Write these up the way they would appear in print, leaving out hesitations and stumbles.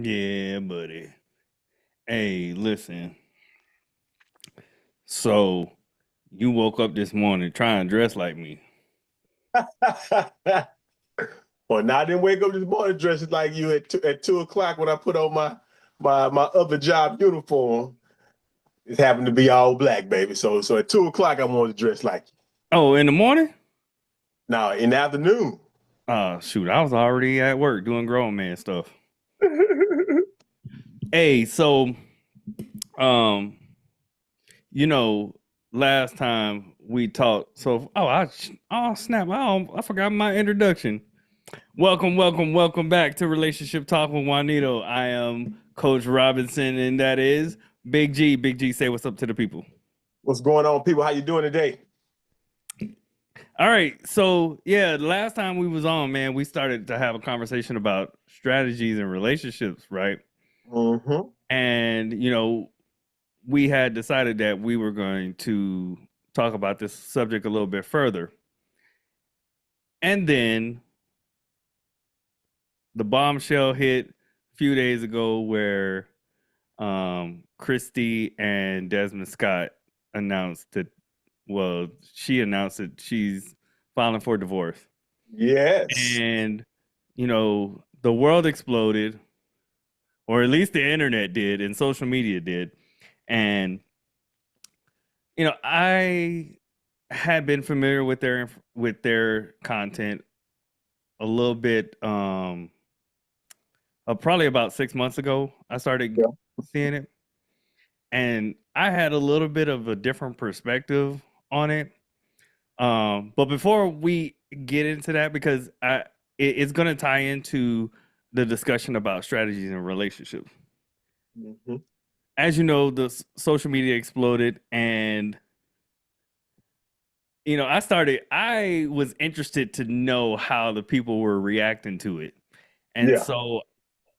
Yeah, buddy. Hey, listen. So you woke up this morning trying to dress like me. Well, now I didn't wake up this morning dressed like you at 2 o'clock when I put on my other job uniform. It happened to be all black, baby. So at 2 o'clock I wanted to dress like you. Oh, in the morning? Now in the afternoon. Shoot, I was already at work doing grown man stuff. Hey, so um, you know, last time we talked, oh snap, I forgot my introduction. Welcome back to Relationship Talk with Juanito. I am Coach Robinson, and that is Big G. Big G, say what's up to the people. What's going on, people? How you doing today? All right, so yeah, the last time we was on, man, we started to have a conversation about strategies and relationships, right? Mm-hmm. And we had decided that we were going to talk about this subject a little bit further. And then the bombshell hit a few days ago where Christy and DesmondScott announced that, well, she announced that she's filing for divorce. Yes. And, the world exploded, or at least the internet did, and social media did. And, I had been familiar with their content a little bit, probably about 6 months ago. I started seeing it, and I had a little bit of a different perspective on it. But before we get into that, because it's going to tie into the discussion about strategies and relationships. Mm-hmm. As you know, the social media exploded, and I was interested to know how the people were reacting to it. And so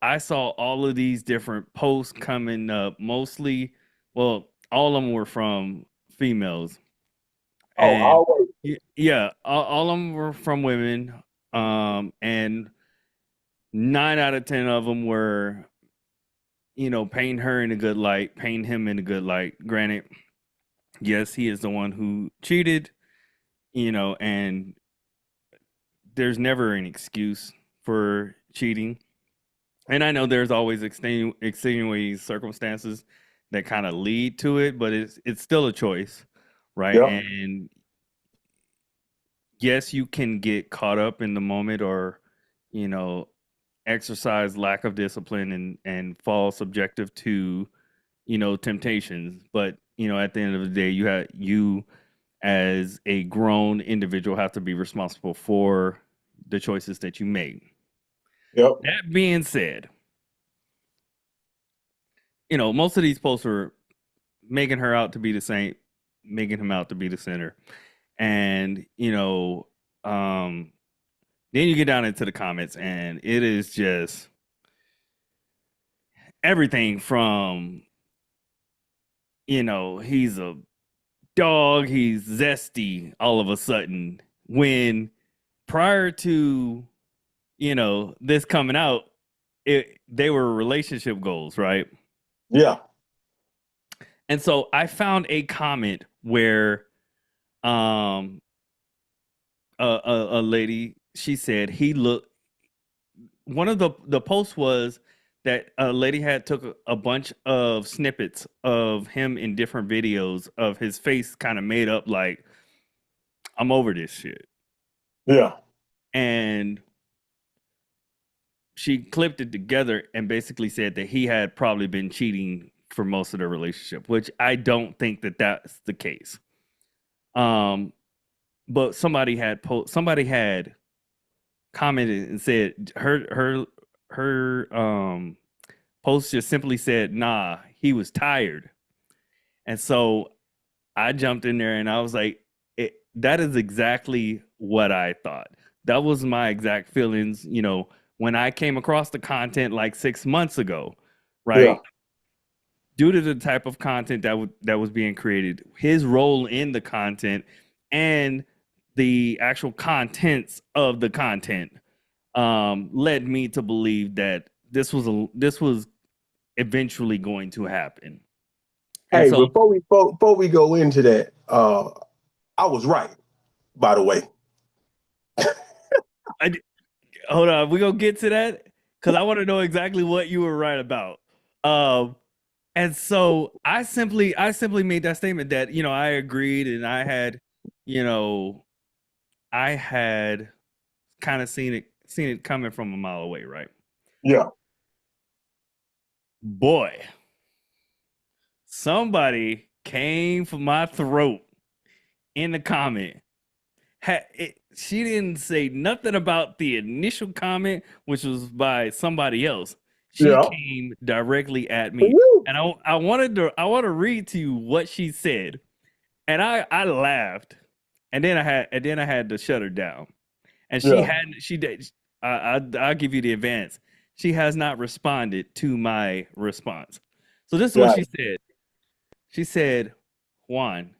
I saw all of these different posts coming up, mostly, well, all of them were from females. And always. yeah, all of them were from women. And 9 out of 10 of them were, painting her in a good light, painting him in a good light. Granted, yes, he is the one who cheated, and there's never an excuse for cheating. And I know there's always extenuating circumstances that kind of lead to it, but it's still a choice, right? Yep. And yes, you can get caught up in the moment, or exercise lack of discipline and fall subjective to temptations. But at the end of the day, you as a grown individual have to be responsible for the choices that you make. Yep. That being said, most of these posts are making her out to be the saint, making him out to be the sinner. And, then you get down into the comments, and it is just everything from, he's a dog, he's zesty all of a sudden, when prior to, this coming out, they were relationship goals, right? Yeah. And so I found a comment where a lady, she said one of the posts was that a lady had took a bunch of snippets of him in different videos of his face kind of made up like, I'm over this shit. Yeah. And she clipped it together and basically said that he had probably been cheating for most of the relationship, which I don't think that that's the case. But somebody had commented and said her post just simply said, nah, he was tired. And so I jumped in there and I was like, that is exactly what I thought. That was my exact feelings, when I came across the content like 6 months ago, right? Yeah. Due to the type of content that was being created, his role in the content, and the actual contents of the content led me to believe that this was eventually going to happen. And Hey, so before we go into that, I was right, by the way. hold on, we gonna get to that because I want to know exactly what you were right about. Um, and so I simply made that statement that I agreed, and I had kind of seen it coming from a mile away, right? Yeah. Boy, somebody came for my throat in the comment. She didn't say nothing about the initial comment, which was by somebody else. She Yeah. came directly at me, Woo. and I want to read to you what she said, and I laughed, and then I had to shut her down, and she Yeah. hadn't she did I'll give you the advance. She has not responded to my response. So this is what Right. she said. She said, Juan,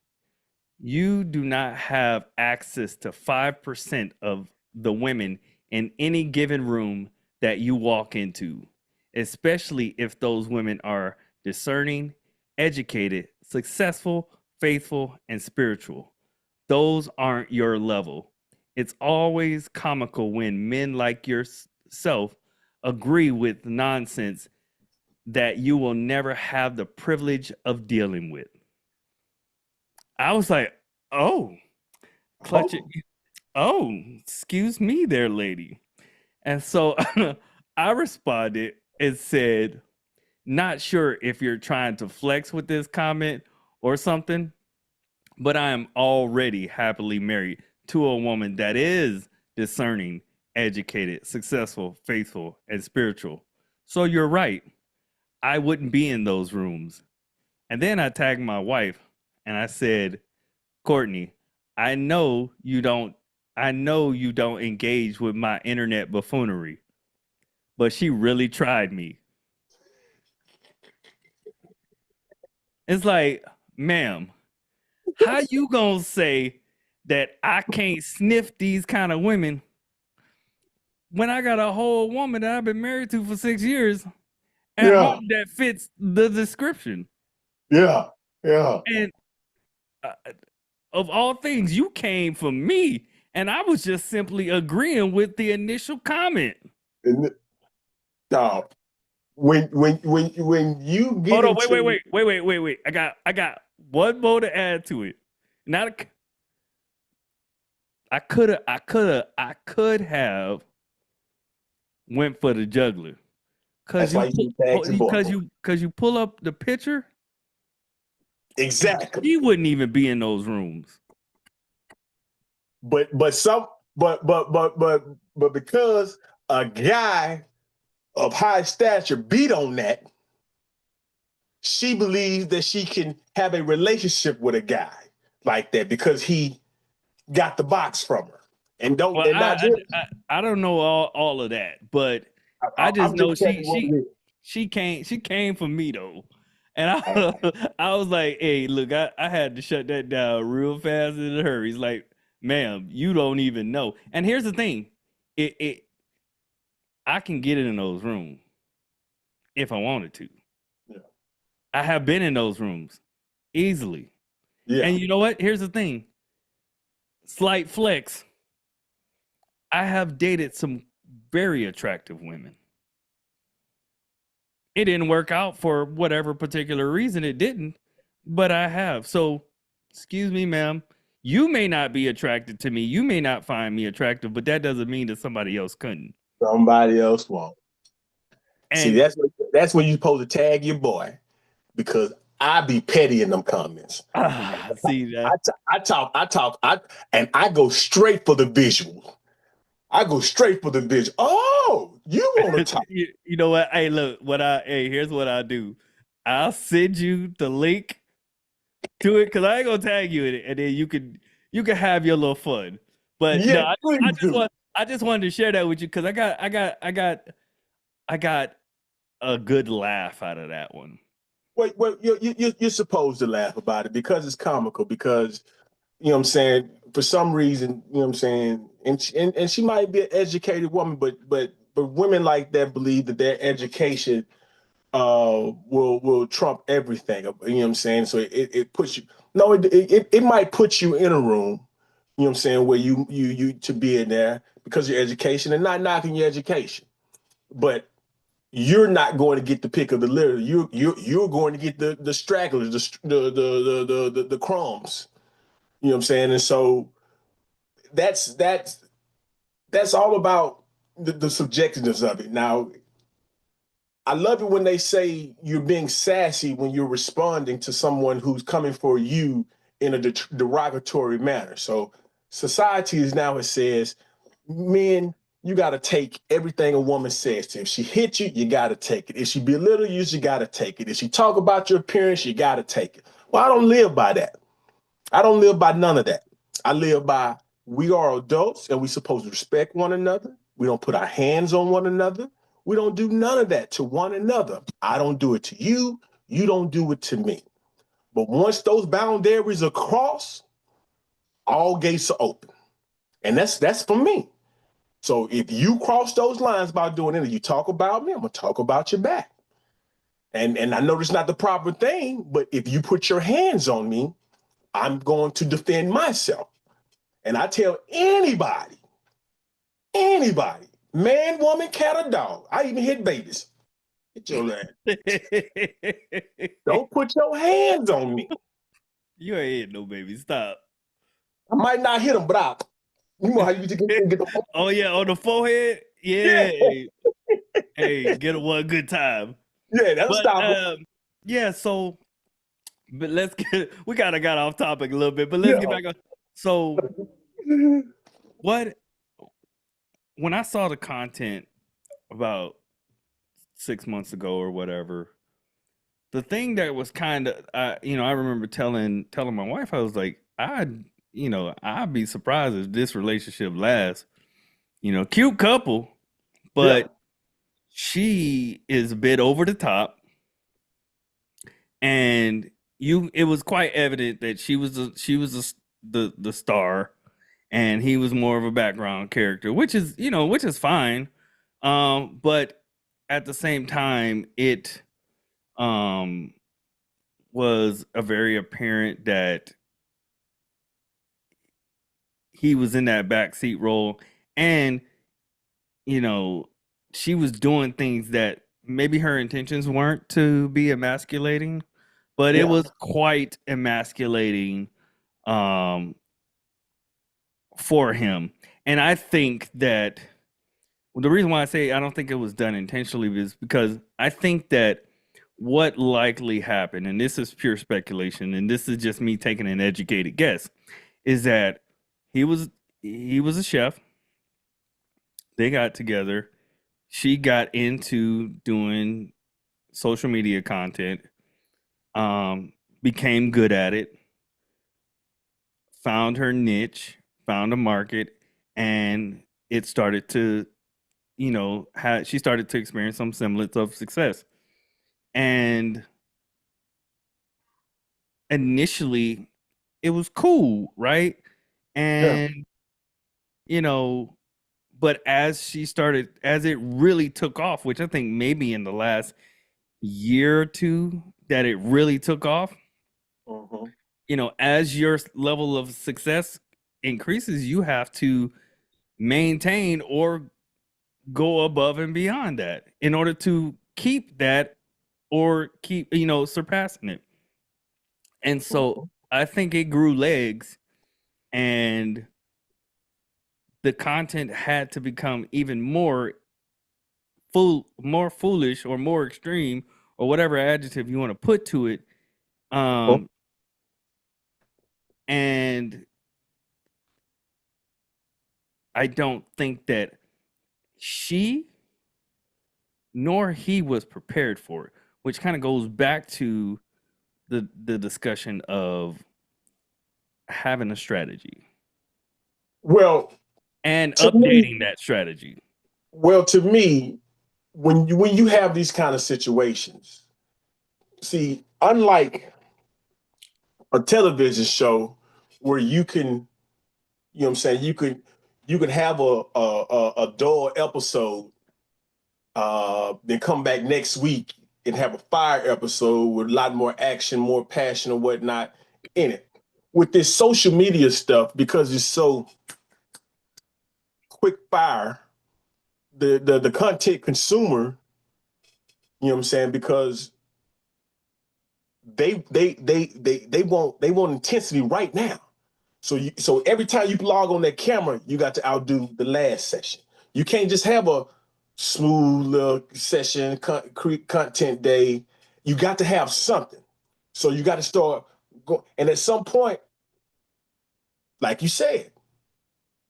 you do not have access to 5% of the women in any given room that you walk into, especially if those women are discerning, educated, successful, faithful, and spiritual. Those aren't your level. It's always comical when men like yourself agree with nonsense that you will never have the privilege of dealing with. I was like, oh, clutch it. Oh. Oh, excuse me there, lady. And so I responded and said, not sure if you're trying to flex with this comment or something, but I am already happily married to a woman that is discerning, educated, successful, faithful, and spiritual. So you're right. I wouldn't be in those rooms. And then I tagged my wife and I said, Courtney, I know you don't I know you don't engage with my internet buffoonery, but she really tried me. It's like, ma'am, how you gonna say that I can't sniff these kind of women when I got a whole woman that I've been married to for 6 years at Yeah. home that fits the description? Yeah. Yeah. And uh, of all things, you came for me, and I was just simply agreeing with the initial comment. And uh, when you get Hold on, wait, wait, into wait, wait, wait, wait, wait. I got one more to add to it. Not a, I could have went for the juggler. Cause that's why you you pull, need tags and boy. cause you pull up the picture, Exactly. he wouldn't even be in those rooms. But some but because a guy of high stature beat on that, she believes that she can have a relationship with a guy like that because he got the box from her. And don't Well, and not just I don't know all of that, but I just I'm just know telling you what it is. she came for me though, and All right. I was like, hey, look, I had to shut that down real fast in a hurry. He's like, ma'am, you don't even know. And here's the thing, it I can get in those rooms if I wanted to. Yeah. I have been in those rooms easily, Yeah. and you know what? Here's the thing, slight flex. I have dated some very attractive women. It didn't work out for whatever particular reason it didn't, but I have. So, excuse me, ma'am. You may not be attracted to me. You may not find me attractive, but that doesn't mean that somebody else couldn't. Somebody else won't. See, And that's when you supposed to tag your boy because I be petty in them comments. see I, that. and I go straight for the visual. I go straight for the visual. Oh, you want to talk? You know what? Hey, look, here's what I do. I'll send you the link to it because I ain't gonna tag you in it, and then you can have your little fun. But no, Yeah, please do. I just wanted to share that with you because I got a good laugh out of that one. Wait, you're supposed to laugh about it because it's comical. Because you know what I'm saying. For some reason, you know what I'm saying, and she might be an educated woman, but but women like that believe that their education will trump everything. You know what I'm saying? So it puts you. No, it might put you in a room. You know what I'm saying, where you to be in there because of your education, and not knocking your education, but you're not going to get the pick of the litter. You're going to get the stragglers, the crumbs. You know what I'm saying? And so that's all about the subjectiveness of it. Now, I love it when they say you're being sassy when you're responding to someone who's coming for you in a derogatory manner. So society is now, it says, men, you got to take everything a woman says to you. If she hits you, you got to take it. If she belittle you got to take it. If she talk about your appearance, you got to take it. Well, I don't live by that. I don't live by none of that. I live by, we are adults and we're supposed to respect one another. We don't put our hands on one another. We don't do none of that to one another. I don't do it to you. You don't do it to me. But once those boundaries are crossed, all gates are open. And that's for me. So if you cross those lines by doing it, you talk about me, I'm gonna talk about your back. And I know it's not the proper thing, but if you put your hands on me, I'm going to defend myself. And I tell anybody, man, woman, cat, or dog, I even hit babies. Get your ass. Don't put your hands on me. You ain't hit no baby. Stop. I might not hit them, but you know how you get the. Oh yeah, on the forehead. Yeah. Hey, get it one good time. Yeah, that'll But stop them. yeah. So, but let's get. We kind of got off topic a little bit, but let's get Yeah. back on. So, what? When I saw the content about 6 months ago or whatever, the thing that was kind of, I remember telling my wife, I was like, I'd be surprised if this relationship lasts. Cute couple, Yeah. but she is a bit over the top, and it was quite evident that she was the star, and he was more of a background character, which is fine. But at the same time, it um was a very apparent that he was in that backseat role, and you know she was doing things that maybe her intentions weren't to be emasculating, but it Yeah. was quite emasculating um for him. And I think that the reason why I say I don't think it was done intentionally is because I think that what likely happened, and this is pure speculation, and this is just me taking an educated guess, is that he was he was a chef. They got together. She got into doing social media content, um, became good at it, found her niche, found a market, and it started to, she started to experience some semblance of success. And initially, it was cool, right? Yeah. And, you know, but as it really took off, which I think maybe in the last year or two that it really took off, Mhm. as your level of success increases, you have to maintain or go above and beyond that in order to keep that or keep, surpassing it. And so Mhm. I think it grew legs, and the content had to become even more foolish or more extreme or whatever adjective you want to put to it. Mhm. Um, and I don't think that she nor he was prepared for it, which kind of goes back to the discussion of having a strategy Well, and to me, updating that strategy. to me, when you have these kind of situations, see, unlike a television show where you can, you know what I'm saying, you can have a dull episode Then come back next week and have a fire episode with a lot more action, more passion, or whatnot in it. With this social media stuff, because it's so quick fire, the content consumer, you know what I'm saying, because they want intensity right now. So every time you log on that camera, you got to outdo the last session. You can't just have a smooth little session, content day. You got to have something. So you got to start going. And at some point, like you said,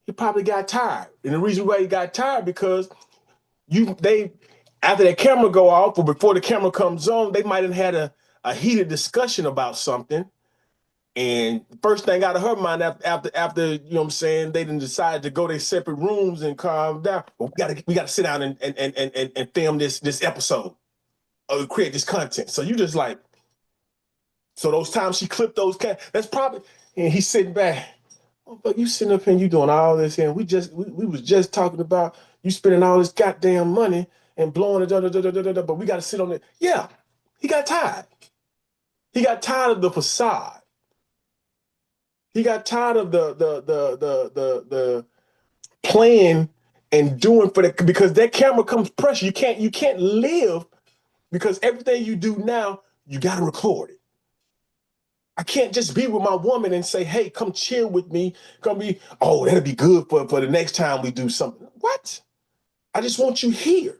he probably got tired. And the reason why he got tired because they after that camera go off or before the camera comes on, they might have had a heated discussion about something. And the first thing out of her mind after you know what I'm saying, they didn't decide to go their separate rooms and calm down. Well, we gotta sit down and film this episode or create this content. So you just like so those times she clipped those that's probably and he's sitting back. Oh, but you sitting up here and you doing all this here. And we was just talking about you spending all this goddamn money and blowing it, but we gotta sit on it. Yeah, he got tired. He got tired of the facade. He got tired of the playing and doing for that because that camera comes pressure. You can't live because everything you do now, you gotta record it. I can't just be with my woman and say, hey, come chill with me. Come be, oh, that'll be good for the next time we do something. What? I just want you here.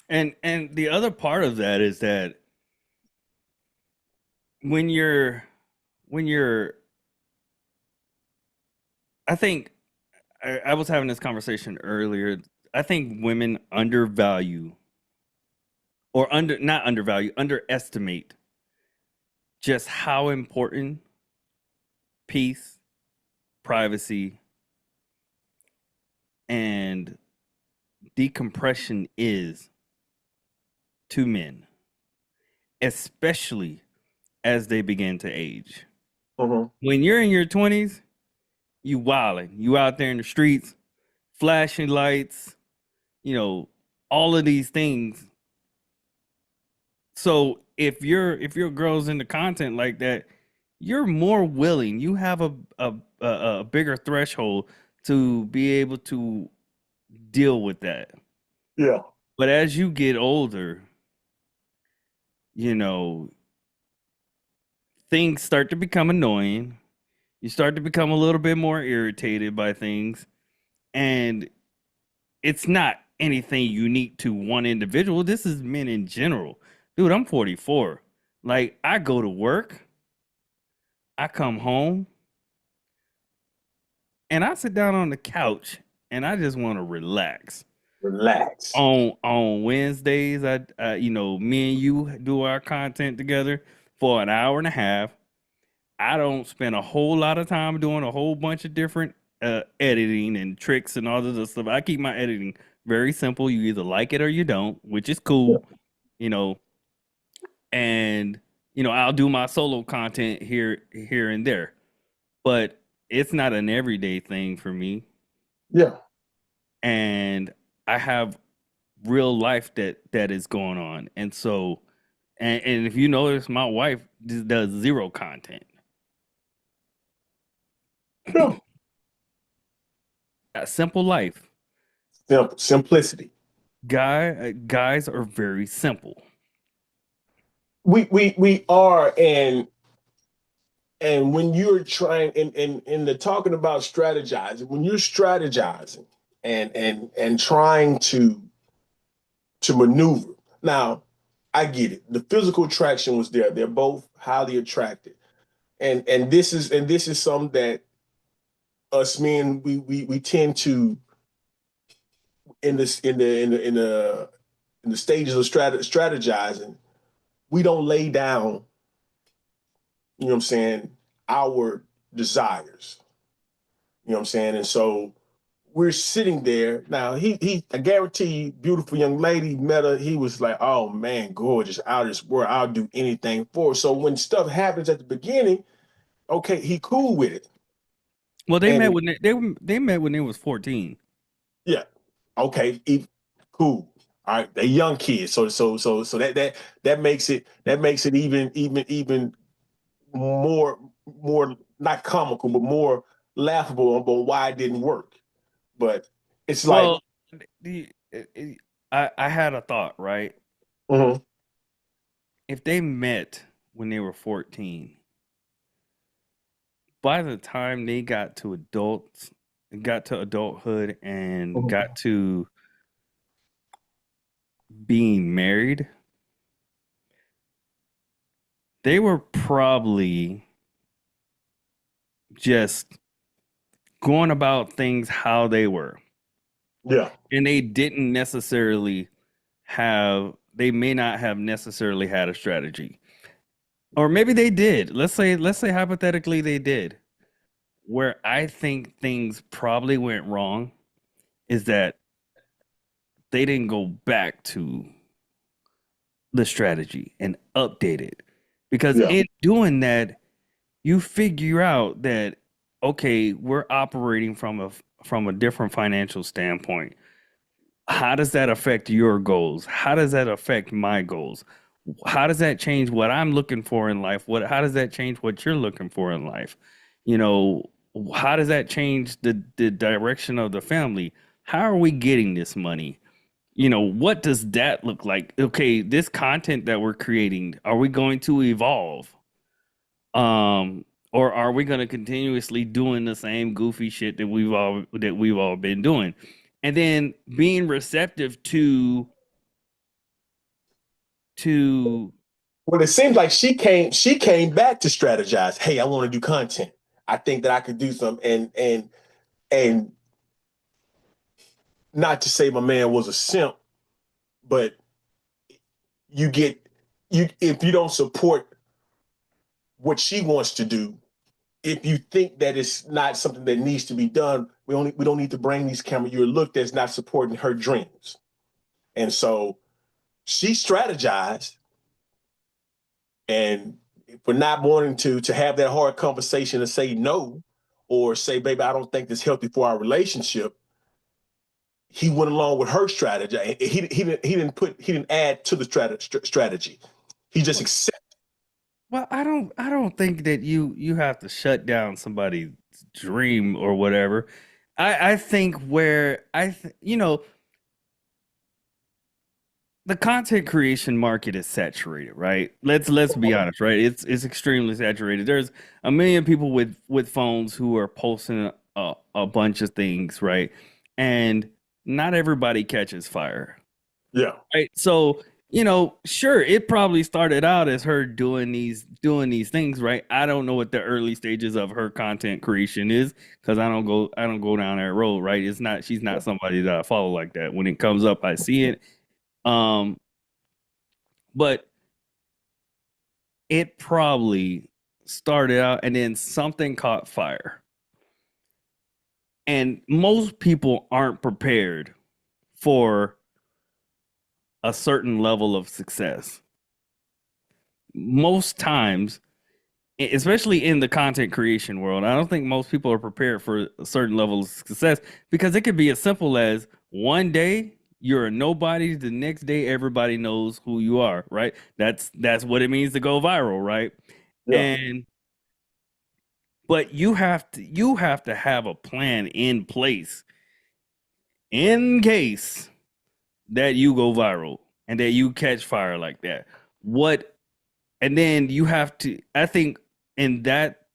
And the other part of that is that when you're when you're I think I was having this conversation earlier. I think women undervalue or not undervalue, underestimate just how important peace, privacy, and decompression is to men, especially as they begin to age. Mhm. When you're in your 20s, you wilding. You out there in the streets, flashing lights, you know, all of these things. So if your girl's into content like that, you're more willing. You have a bigger threshold to be able to deal with that. Yeah. But as you get older, you know, things start to become annoying. You start to become a little bit more irritated by things. And it's not anything unique to one individual. This is men in general. Dude, I'm 44. Like, I go to work, I come home, and I sit down on the couch and I just want to relax. Relax. On Wednesdays, me and you do our content together for an hour and a half. I don't spend a whole lot of time doing a whole bunch of different editing and tricks and all of this stuff. I keep my editing very simple. You either like it or you don't, which is Yeah. cool, you know. And I'll do my solo content here and there, but it's not an everyday thing for me. Yeah. And I have real life that is going on, and so and if you notice, my wife does zero content. Yeah. A simple life. Simple. Simplicity. Guys are very simple. We are and when you're trying in the talking about strategizing, when you're strategizing and trying to maneuver. Now, I get it. The physical attraction was there. They're both highly attracted. And this is something that us men we tend to in this in the stages of strategizing, we don't lay down, you know what I'm saying, our desires. You know what I'm saying? And so we're sitting there. Now I guarantee you, beautiful young lady met her, he was like, oh man, gorgeous, out of this world. I'll do anything for her. So when stuff happens at the beginning, okay, he cool with it. Well, they met And when they met when they was 14. yeah, okay. Cool. All right, they young kids, so that makes it even more not comical, but more laughable about why it didn't work. But it's like, Well, I had a thought, right? mhm, If they met when they were 14, by the time they got to adulthood and mhm. got to being married, they were probably just going about things how they were. Yeah, And they may not have necessarily had a strategy. Or maybe they did. Let's say hypothetically they did. Where I think things probably went wrong is that they didn't go back to the strategy and update it. Because yeah, in doing that, you figure out that okay, we're operating from a different financial standpoint. How does that affect your goals? How does that affect my goals? How does that change what I'm looking for in life? How does that change what you're looking for in life? You know, how does that change the direction of the family? How are we getting this money? What does that look like? Okay, this content that we're creating, are we going to evolve? Or are we going to continuously doing the same goofy shit that we've all been doing? And then being receptive to well, it seems like she came back to strategize. Hey, I want to do content. I think that I could do something, and not to say my man was a simp, but you get you if you don't support what she wants to do, if you think that it's not something that needs to be done, we don't need to bring these cameras. You're a look that's not supporting her dreams. And so she strategized, and for not wanting to have that hard conversation to say no, or say, baby, I don't think this healthy for our relationship. He went along with her strategy. He didn't add to the strategy. He just accepted. well, I don't think that you have to shut down somebody's dream or whatever. I think where the content creation market is saturated, right? Let's be honest, right? It's extremely saturated. There's a million people with phones who are posting a bunch of things, right? And not everybody catches fire, Yeah, right? So, sure, it probably started out as her doing these things, right? I don't know what the early stages of her content creation is because I don't go down that road, right? She's not somebody that I follow like that. When it comes up, I see it. Um, but it probably started out and then something caught fire. And most people aren't prepared for a certain level of success. Most times, especially in the content creation world, I don't think most people are prepared for a certain level of success because it could be as simple as one day you're a nobody, the next day everybody knows who you are, right? That's what it means to go viral, right? yeah, And but you have to have a plan in place in case that you go viral and that you catch fire like that. What and then you have to I think in that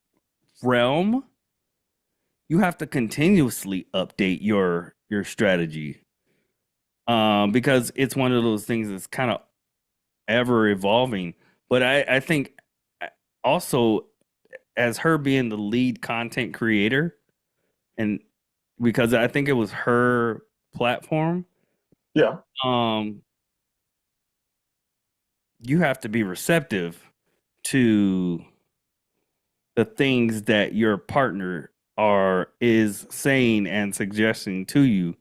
realm you have to continuously update your strategy because it's one of those things that's kind of ever evolving. But I think also as her being the lead content creator and because I think it was her platform. yeah. Um, you have to be receptive to the things that your partner is saying and suggesting to you.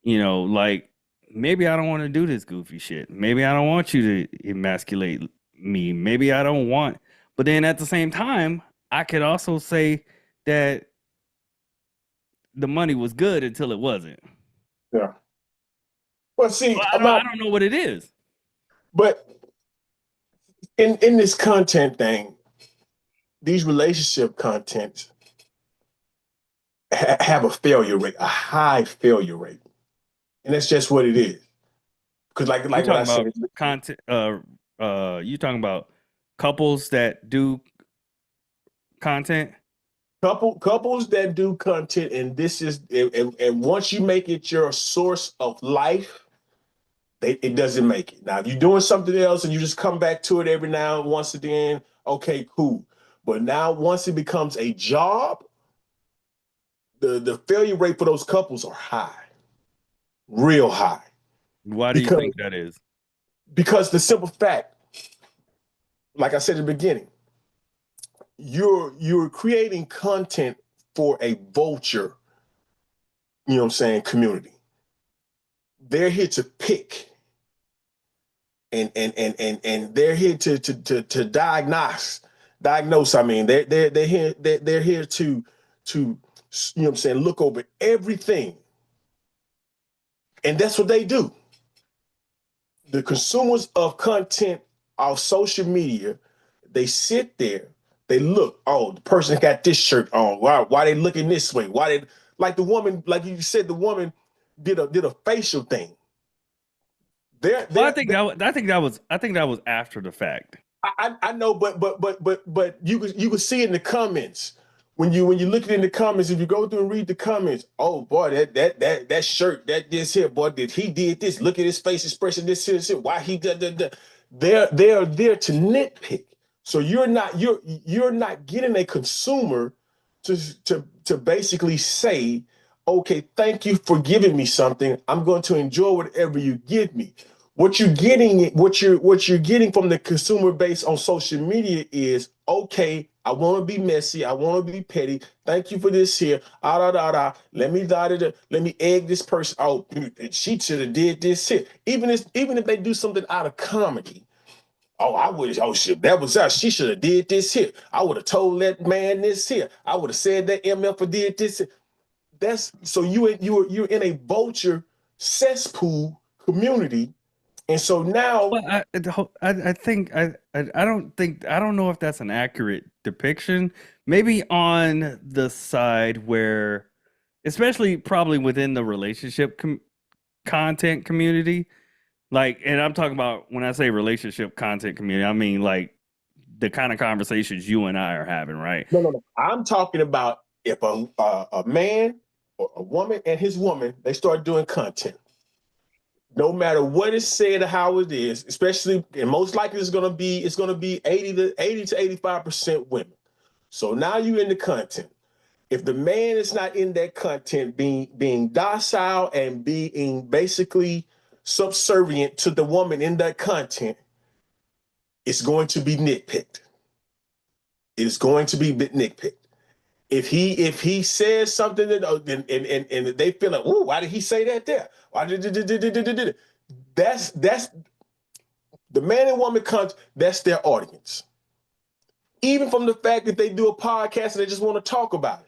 Like maybe I don't want to do this goofy shit. Maybe I don't want you to emasculate me. Maybe I don't want. But then at the same time, I could also say that the money was good until it wasn't. Yeah. But see, Well, I'm not. I don't know what it is. But in this content thing, these relationship contents have a failure rate, a high failure rate, and that's just what it is. Because You like what I talking about said, content? You talking about couples that do content? couples that do content, and this is and once you make it your source of life, it doesn't make it. Now, if you're doing something else and you just come back to it every now and once again, okay, cool. But now once it becomes a job, the failure rate for those couples are high, real high. Why do you Because think that is? the simple fact, like I said at the beginning, you're creating content for a vulture, you know what I'm saying, community. They're here to pick and they're here to diagnose. I mean, they're here to you know what I'm saying, look over everything. And that's what they do. The consumers of content of social media, they sit there, they look, oh, the person got this shirt on. Why they looking this way? Why they like the woman, like you said, the woman did a facial thing. They're Well, they're, they're I think that was after the fact. I know, but you could see in the comments when you look at it in the comments, if you go through and read the comments, oh boy, that shirt, that this here, boy, he did this. Look at his face expression, this here. Why he did. They're there to nitpick. So you're not getting a consumer to basically say, okay, thank you for giving me something. I'm going to enjoy whatever you give me. What you're getting from the consumer base on social media is, okay, I want to be messy, I want to be petty. Thank you for this here. Let me let me egg this person out. She should have did this here. Even if they do something out of comedy. Oh, I wish. Oh shit, that was us. She should have did this here. I would have told that man this here. I would have said that MF did this here. That's so you're in a vulture cesspool community, and so now. Well, I think I don't know if that's an accurate depiction. Maybe on the side where, especially probably within the content community, like, and I'm talking about when I say relationship content community, I mean like the kind of conversations you and I are having, right? No. I'm talking about if a man or a woman and his woman, they start doing content. No matter what is said or how it is, especially and most likely it's gonna be 80 to 85% women. So now you in the content. If the man is not in that content, being docile and being basically subservient to the woman in that content, it's going to be nitpicked. It's going to be nitpicked. If he says something that and they feel like, oh, why did he say that there? Why did that's the man and woman comes, that's their audience. Even from the fact that they do a podcast and they just want to talk about it.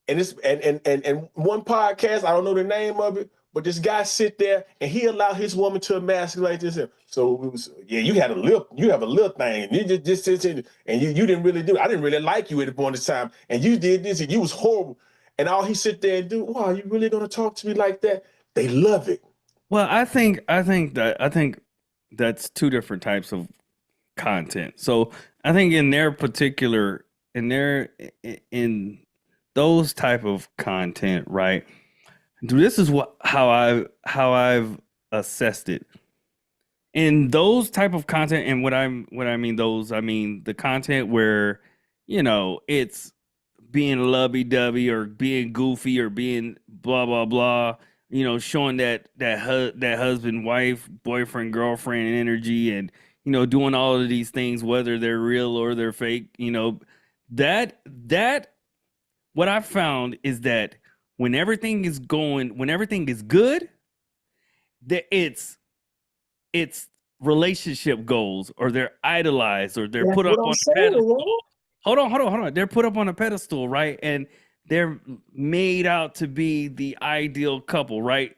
And this and one podcast, I don't know the name of it, but this guy sit there and he allowed his woman to emasculate this. So it was, yeah, you have a little thing, and you just sit in, and you didn't really do it. I didn't really like you at the point of time, and you did this, and you was horrible. And all he sit there and do, wow, you really gonna talk to me like that? They love it. Well, I think that's two different types of content. So I think in their particular in those type of content, right? This is how I've assessed it. In those type of content, and what I mean those, I mean the content where, it's being lovey-dovey or being goofy or being blah blah blah, showing that husband, wife, boyfriend, girlfriend energy, and doing all of these things, whether they're real or they're fake. That what I found is that when everything is good, that it's relationship goals, or they're idolized, or they're That's put what up I'm on a saying, pedestal. man. Hold on. They're put up on a pedestal, right? And they're made out to be the ideal couple, right?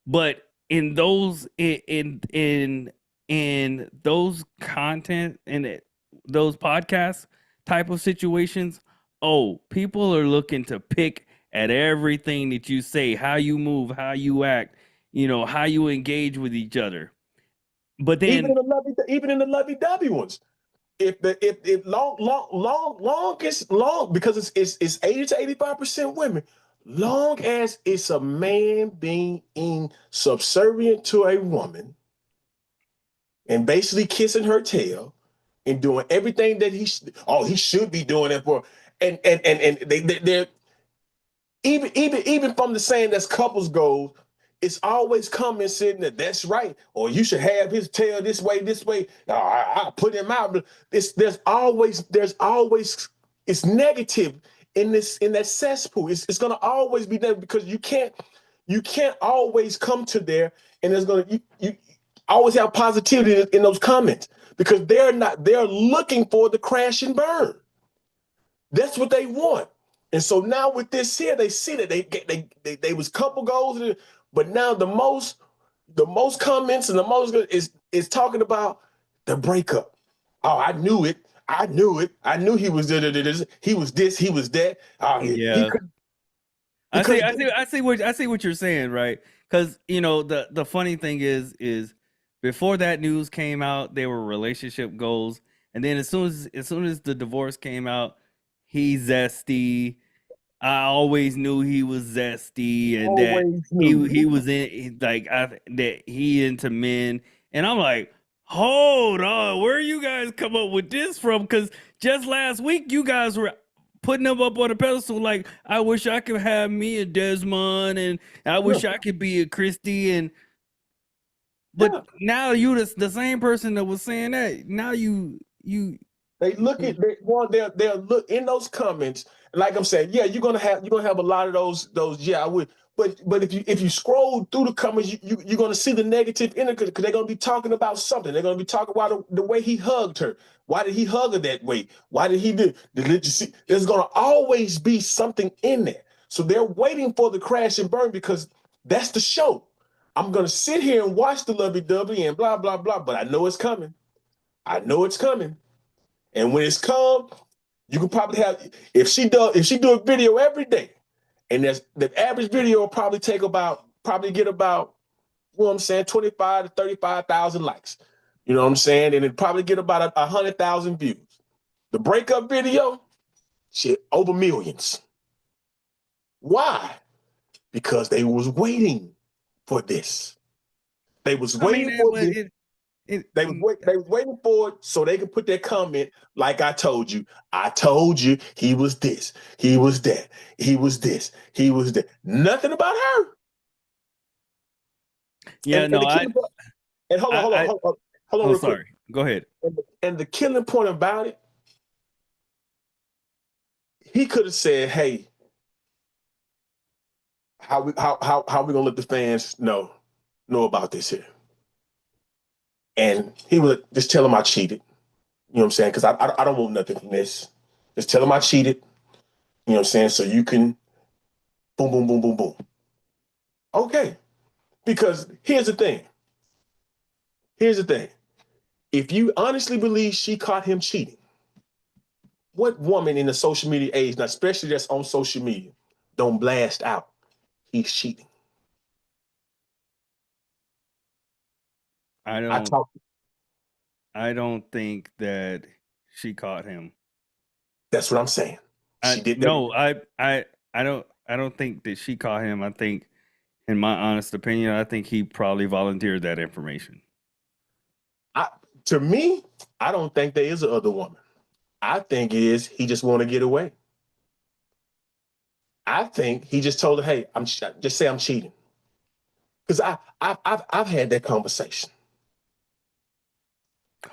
But in those in those content and those podcast type of situations, oh, people are looking to pick at everything that you say, how you move, how you act, how you engage with each other. But Even then, in the lovey-dovey ones. If long because it's 80 to 85% women, long as it's a man being subservient to a woman and basically kissing her tail and doing everything that he should be doing it for, and they're even from the saying that's couples goals, it's always coming saying that's right, or you should have his tail this way, this way. I put him out. There's always it's negative in that cesspool. It's gonna always be there because you can't always come to there, and there's gonna you always have positivity in those comments because they're looking for the crash and burn. That's what they want. And so now with this here, they see that they was couple goals, but now the most comments and the most is talking about the breakup. Oh, I knew it. I knew it. I knew he was this. He was this. He was that. He yeah, could I see, because I see, I see what you're saying, right? Because the funny thing is before that news came out, there were relationship goals, and then as soon as the divorce came out, he's zesty. I always knew he was zesty, and that always he knew. he was that he into men, and I'm like, hold on, where you guys come up with this from? Because just last week you guys were putting him up on a pedestal, like I wish I could have me a Desmond, and I Yeah, wish I could be a Christy, and but yeah. now you the same person that was saying that. Now you They look at they'll look in those comments. Like I'm saying, yeah, you're gonna have a lot of those. Yeah, I would. But if you scroll through the comments, you're gonna see the negative in it because they're gonna be talking about something. They're gonna be talking about the way he hugged her. Why did he hug her that way? Why did he do? Did you see? There's gonna always be something in there. So they're waiting for the crash and burn because that's the show. I'm gonna sit here and watch the lovey-dovey and blah blah blah, but I know it's coming. I know it's coming. And when it's come, you can probably have if she do a video every day, and there's the average video will probably get about, you know what I'm saying, 25 to 35,000 likes. You know what I'm saying? And it probably get about 100,000 views. The breakup video, shit, over millions. Why? Because they was waiting for this. They was I mean, waiting for but this. it They was waiting for it so they could put their comment like I told you. I told you he was this, he was that, he was this, he was that. Nothing about her. yeah, And no, the killing point, and hold on, hold on, I hold on, hold on oh, real quick. sorry, go ahead. And the killing point about it, he could have said, "Hey, how we gonna let the fans know about this here?" And he would just tell them I cheated. You know what I'm saying? Because I don't want nothing from this. Just tell them I cheated. You know what I'm saying? So you can boom, boom, boom, boom, boom. Okay. Because here's the thing. Here's the thing. If you honestly believe she caught him cheating, what woman in the social media age, now especially that's on social media, don't blast out he's cheating? I I don't talk. I don't think that she caught him. That's what I'm saying. She I did that. no, I don't think that she caught him. I think, in my honest opinion, I think he probably volunteered that information. I, to me, I don't think there is a other woman. I think it is he just want to get away. I think he just told her, "Hey, I'm just say I'm cheating," because I've had that conversation.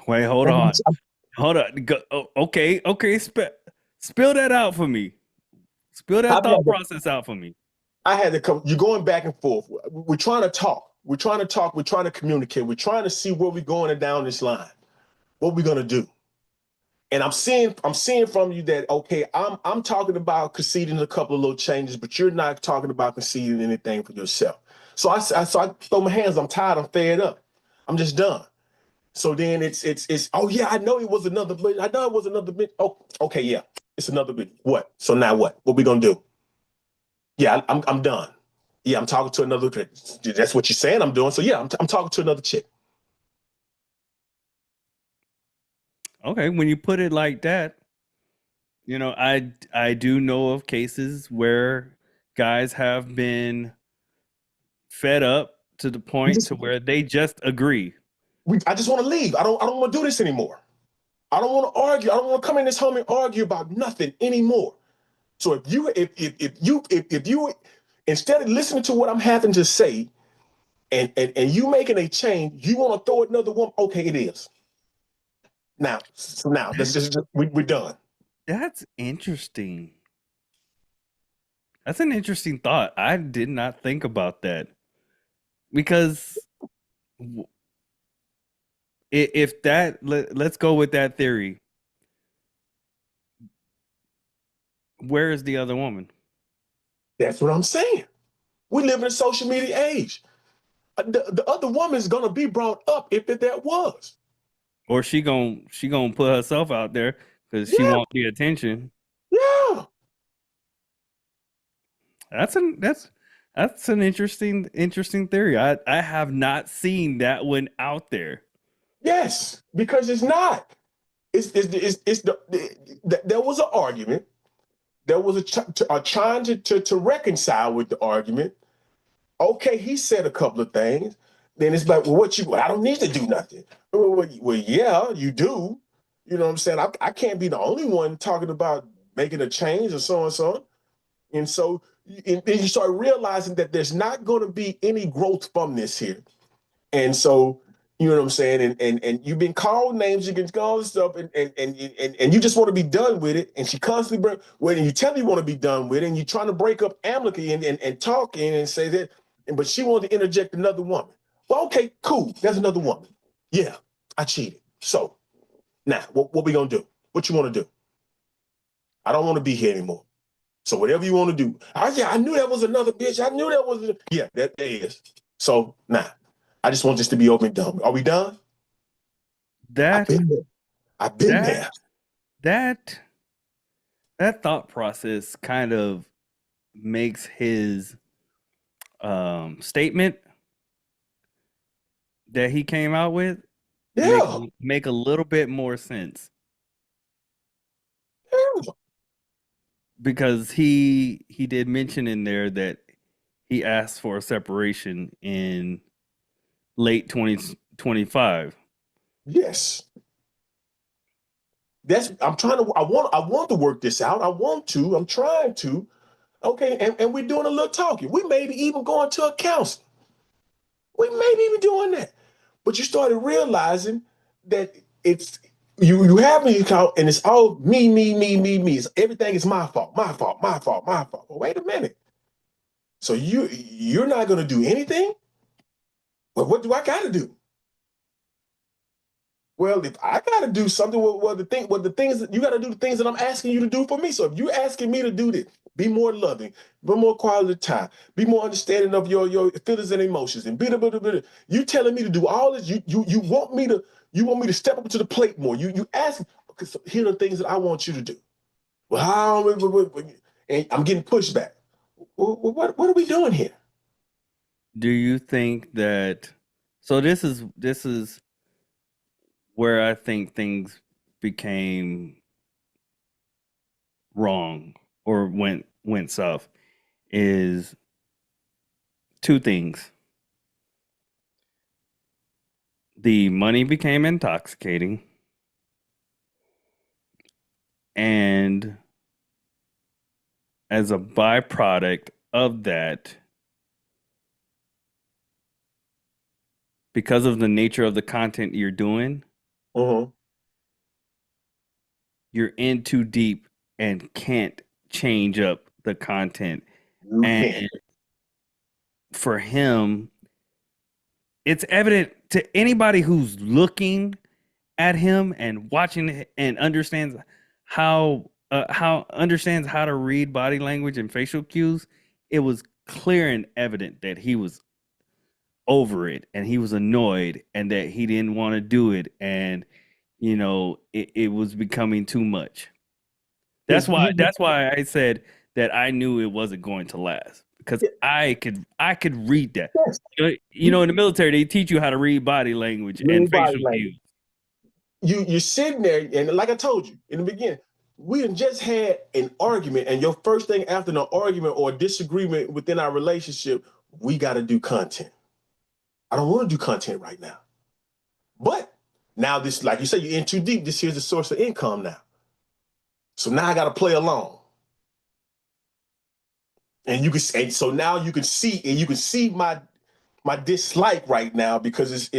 Wait, hold on. Okay. Spill that out for me. Spill that I've thought had to, process out for me. I had to come. You're going back and forth. We're trying to talk. We're trying to talk. We're trying to communicate. We're trying to see where we're going down this line. What we're gonna do. And I'm seeing from you that okay, I'm talking about conceding a couple of little changes, but you're not talking about conceding anything for yourself. So I throw my hands. I'm tired. I'm fed up. I'm just done. So then it's oh yeah, I know it was another bit. I know it was another bit. Oh, okay, yeah, it's another bit. What? So now what? What we gonna do? Yeah, I'm done. Yeah, I'm talking to another chick. That's what you're saying I'm doing. So yeah, I'm talking to another chick. Okay, when you put it like that, I do know of cases where guys have been fed up to the We point just to where they just agree. I just want to leave. I don't want to do this anymore. I don't want to argue. I don't want to come in this home and argue about nothing anymore. So if you instead of listening to what I'm having to say and you making a change, you want to throw another one. Okay, it is. Now let's just we're done. That's interesting. That's an interesting thought. I did not think about that because if let's go with that theory. Where is the other woman? That's what I'm saying. We live in a social media age. The other woman is gonna be brought up if that was. Or she gonna put herself out there because she Yeah, want the attention. yeah, That's an interesting theory. I have not seen that one out there. yes. Because it's not. There was an argument. There was a trying to reconcile with the argument. Okay, he said a couple of things. Then it's like, well, I don't need to do nothing. Well, yeah, you do. You know what I'm saying? I can't be the only one talking about making a change or so and so. And so and you start realizing that there's not going to be any growth from this here. And so, you know what I'm saying? And you've been called names, you can call this stuff, and you just want to be done with it. And she constantly when you tell me you want to be done with it, and you're trying to break up amicably and talking and say that, but she wanted to interject another woman. Well, okay, cool. There's another woman. Yeah, I cheated. So now what we gonna do? What you want to do? I don't want to be here anymore. So whatever you want to do. I knew that was another bitch. I knew that was yeah, that there is. So now I just want this to be open and done. Are we done? I've That been there. I've been that there. that that thought process kind of makes his statement that he came out with make Yeah. make a little bit more sense Yeah. because he did mention in there that he asked for a separation in late 2025. Yes. That's I'm trying to I want to work this out. I want to. I'm trying to. Okay, and we're doing a little talking. We maybe even going to a counselor. We maybe even doing that. But you started realizing that it's you have an account and it's all me. Everything is my fault, my fault, my fault, my fault. Well, wait a minute. So you're not gonna do anything? Well, what do I gotta do? Well, if I gotta do something, the things that you gotta do the things that I'm asking you to do for me. So if you're asking me to do this, be more loving, be more quality time, be more understanding of your feelings and emotions, and you telling me to do all this. You want me to step up to the plate more. You ask, okay, so here are the things that I want you to do. Well, how and I'm getting pushback. Well, what are we doing here? Do you think that so this is where I think things became wrong or went south is two things. The money became intoxicating and as a byproduct of that because of the nature of the content you're doing, Uh-huh. you're in too deep and can't change up the content. You And can't. for him, it's evident to anybody who's looking at him and watching and understands how understands how to read body language and facial cues. It was clear and evident that he was over it and he was annoyed and that he didn't want to do it, and it was becoming too much. That's why I said that I knew it wasn't going to last, because I could read that. Yes. In the military they teach you how to read body language and Body facial language. cues. You're sitting there, and like I told you in the beginning, we had just had an argument, and your first thing after an argument or a disagreement within our relationship, we got to do content. I don't want to do content right now. But now this, like you said, you're in too deep. This here's the source of income now. So now I got to play along. And so now you can see my dislike right now, because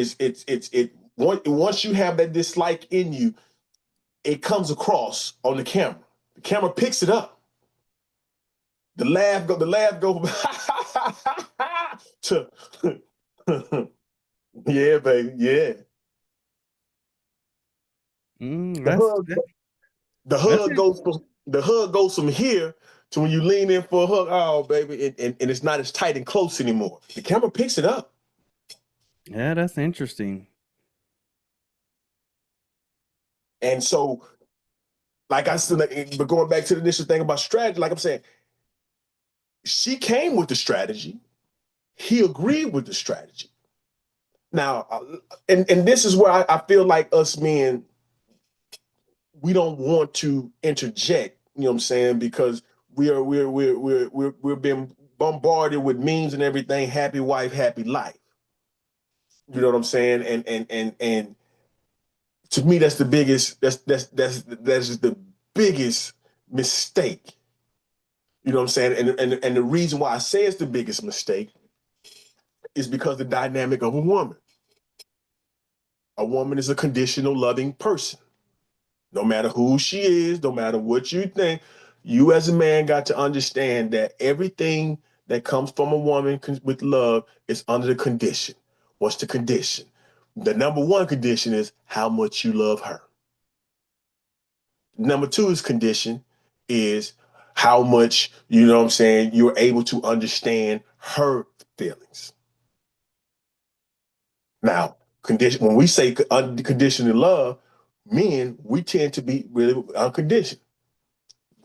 once you have that dislike in you, it comes across on the camera. The camera picks it up. The laugh go to yeah, baby, yeah. The hug goes from here to when you lean in for a hug. Oh, baby, and it's not as tight and close anymore. The camera picks it up. Yeah, that's interesting. And so, like I said, but going back to the initial thing about strategy, like I'm saying, she came with the strategy. He agreed with the strategy. Now, and this is where I feel like us men, we don't want to interject. You know what I'm saying? Because we're being bombarded with memes and everything. Happy wife, happy life. You know what I'm saying? And to me, that's the biggest. That's the biggest mistake. You know what I'm saying? And the reason why I say it's the biggest mistake is because the dynamic of a woman. A woman is a conditional, loving person. No matter who she is, no matter what you think, you as a man got to understand that everything that comes from a woman with love is under the condition. What's the condition? The number one condition is how much you love her. Number two is condition is how much, you know what I'm saying, you're able to understand her feelings. Now, when we say unconditional love, men, we tend to be really unconditional.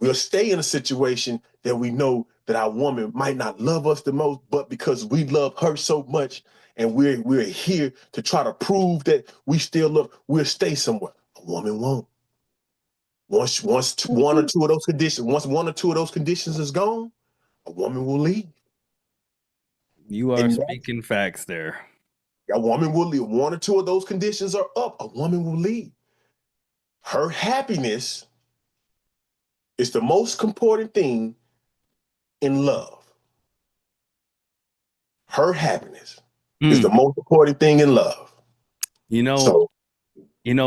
We'll stay in a situation that we know that our woman might not love us the most, but because we love her so much and we're here to try to prove that we still love, we'll stay somewhere. A woman won't. Once one or two of those conditions is gone, a woman will leave. You are speaking facts there. A woman will leave. One or two of those conditions are up, a woman will leave. Her happiness is the most important thing in love. Her happiness is the most important thing in love. You know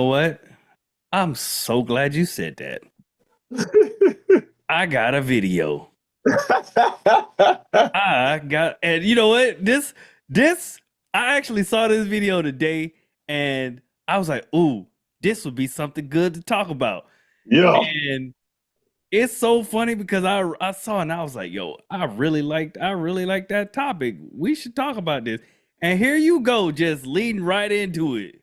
what? I'm so glad you said that. I got a video. And you know what? I actually saw this video today, and I was like, ooh, this would be something good to talk about. Yeah. And it's so funny because I saw and I was like, yo, I really like that topic. We should talk about this. And here you go, just leading right into it.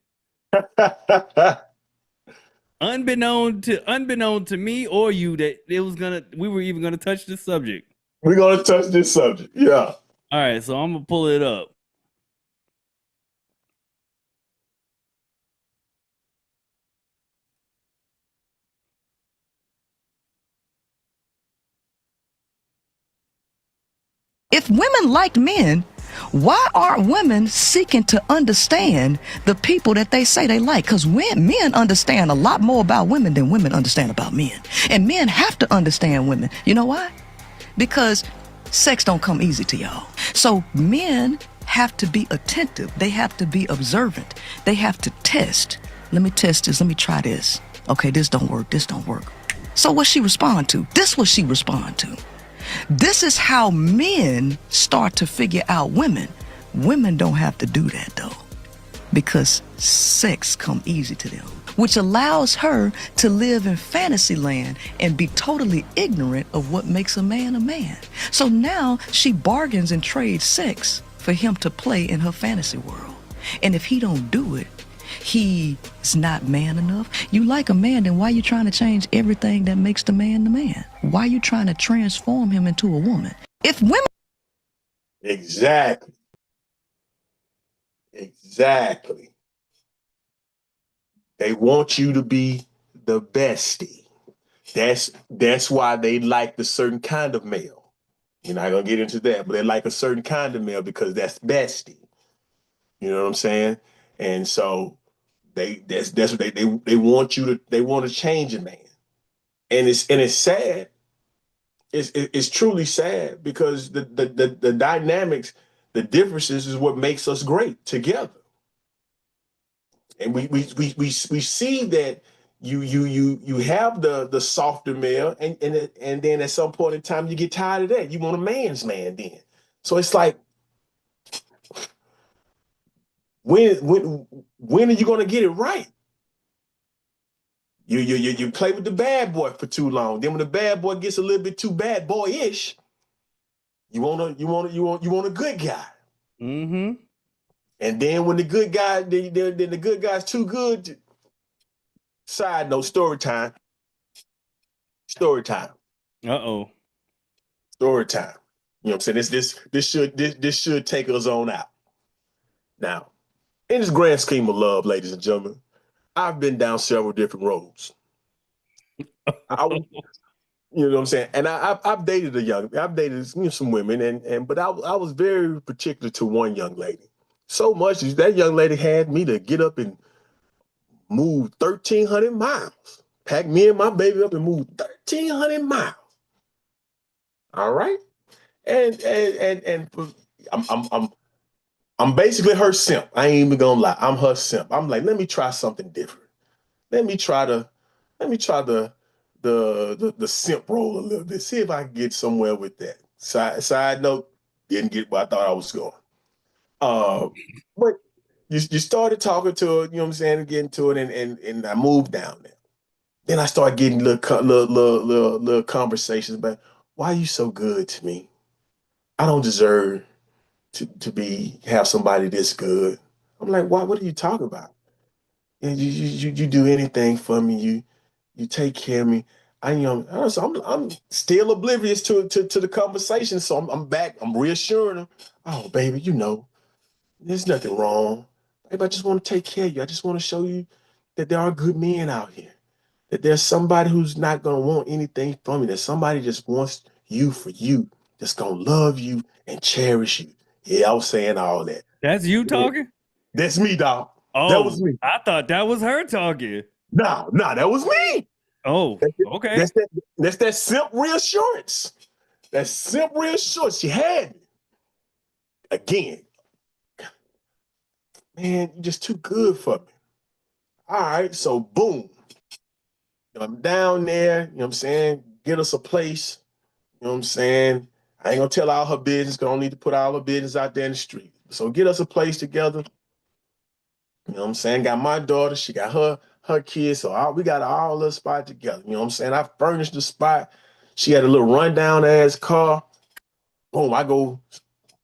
Unbeknown to me or you that we were even gonna touch this subject. We're gonna touch this subject. Yeah. All right, so I'm gonna pull it up. If women liked men, why aren't women seeking to understand the people that they say they like? Because men understand a lot more about women than women understand about men. And men have to understand women. You know why? Because sex don't come easy to y'all. So men have to be attentive. They have to be observant. They have to test. Let me test this. Let me try this. Okay, this don't work. This don't work. So what she respond to? This what she respond to. This is how men start to figure out women. Women don't have to do that though, because sex come easy to them, which allows her to live in fantasy land and be totally ignorant of what makes a man a man. So now she bargains and trades sex for him to play in her fantasy world. And if he don't do it, he's not man enough. You like a man, then why you trying to change everything that makes the man? Why you trying to transform him into a woman? If women... Exactly. They want you to be the bestie. That's why they like the certain kind of male. You're not gonna get into that, but they like a certain kind of male because that's bestie. You know what I'm saying? And so that's what they want they want to change a man. And it's sad. It's truly sad because the dynamics, the differences is what makes us great together. And we see that you have the softer male, and then at some point in time you get tired of that. You want a man's man then. So it's like, when are you gonna get it right? You play with the bad boy for too long. Then when the bad boy gets a little bit too bad boyish, you want a good guy. Mm-hmm. And then when the good guy, then the good guy's too good. Side note, story time. Uh-oh. Story time. You know what I'm saying? This should take us on out. Now, in this grand scheme of love, ladies and gentlemen, I've been down several different roads. You know what I'm saying? And I've dated some women, but I was very particular to one young lady. So much that young lady had me to get up and move 1,300 miles. Pack me and my baby up and move 1,300 miles. All right, and I'm basically her simp. I ain't even gonna lie. I'm her simp. I'm like, let me try something different. Let me try the simp role a little bit. See if I can get somewhere with that. Side note, didn't get where I thought I was going. But you started talking to her, you know what I'm saying, getting to it, and I moved down there. Then I started getting little conversations about, why are you so good to me? I don't deserve to have somebody this good. I'm like, what are you talking about? And you do anything for me. You take care of me. I'm still oblivious to the conversation. So I'm back. I'm reassuring them. Oh, baby, there's nothing wrong. Baby, I just want to take care of you. I just want to show you that there are good men out here. That there's somebody who's not gonna want anything from you. That somebody just wants you for you. Just gonna love you and cherish you. Yeah, I was saying all that. That's you talking? That's me, dog. That was Oh, me. I thought that was her talking. No, that was me. Oh, okay. That's that simp reassurance. That simp reassurance. She had me. Again, man, you're just too good for me. All right, so boom. I'm down there, you know what I'm saying? Get us a place, you know what I'm saying? I ain't gonna tell all her business, because I don't need to put all her business out there in the street. So get us a place together. You know what I'm saying? Got my daughter, she got her kids, so we got all little spot together. You know what I'm saying? I furnished the spot. She had a little rundown ass car. Boom, I go,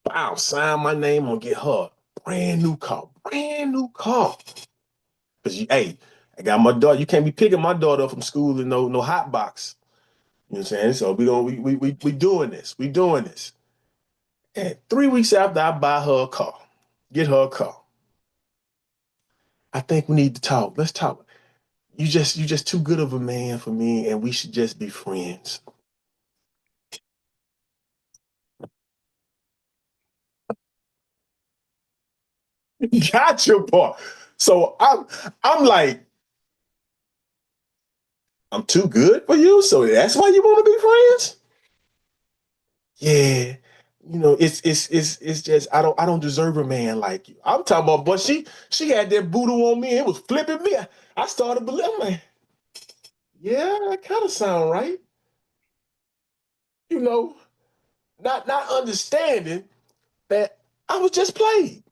wow, sign my name on, get her brand new car. Cause hey, I got my daughter. You can't be picking my daughter up from school in no hot box. You know what I'm saying? So we doing this. We doing this. And 3 weeks after I buy her a car, get her a car, I think we need to talk. Let's talk. You just too good of a man for me, and we should just be friends. Gotcha, boy. So I'm like, I'm too good for you, so that's why you want to be friends? Yeah. It's just I don't deserve a man like you. I'm talking about, but she had that voodoo on me. It was flipping me. I started believing, like, yeah, that kind of sound right. You know, not understanding that I was just played.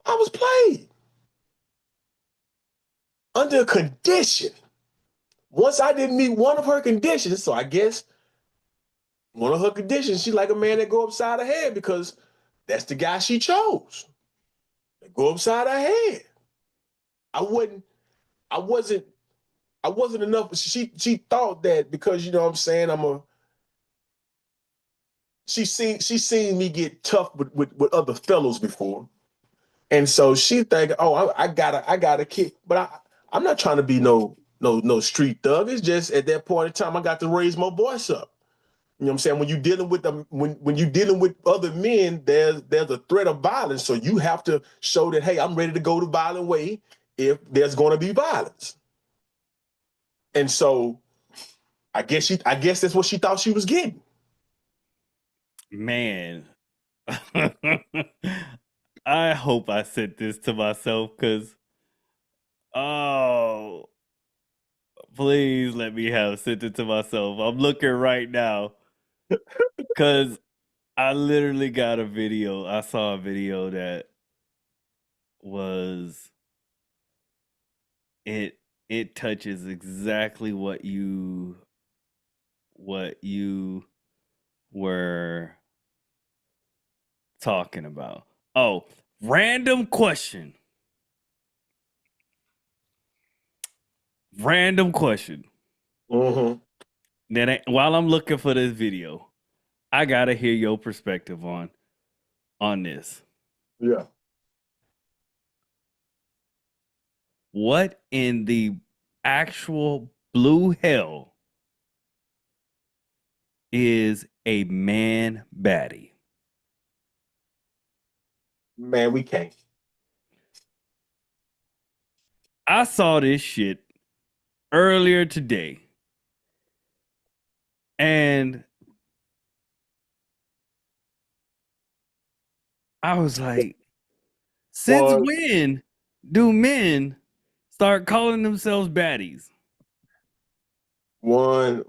I was played under a condition. Once I didn't meet one of her conditions, so I guess one of her conditions, she like a man that go upside her head, because that's the guy she chose. Go upside her head. I wasn't enough. She thought that because, you know what I'm saying, she seen me get tough with other fellows before. And so she think, oh, I got a kid. But I'm not trying to be no street thug. It's just at that point in time I got to raise my voice up. You know what I'm saying? When you're dealing with them, when you're dealing with other men, there's a threat of violence. So you have to show that, hey, I'm ready to go the violent way if there's going to be violence. And so I guess that's what she thought she was getting. Man. I hope I said this to myself because, oh, please let me have sent it to myself. I'm looking right now because I literally got a video. I saw a video that was it touches exactly what you were talking about. Oh, random question. Random question. Mm-hmm. Then while I'm looking for this video, I gotta hear your perspective on this. Yeah. What in the actual blue hell is a man baddie? Man, we can't. I saw this shit earlier today. And I was like, since when do men start calling themselves baddies? When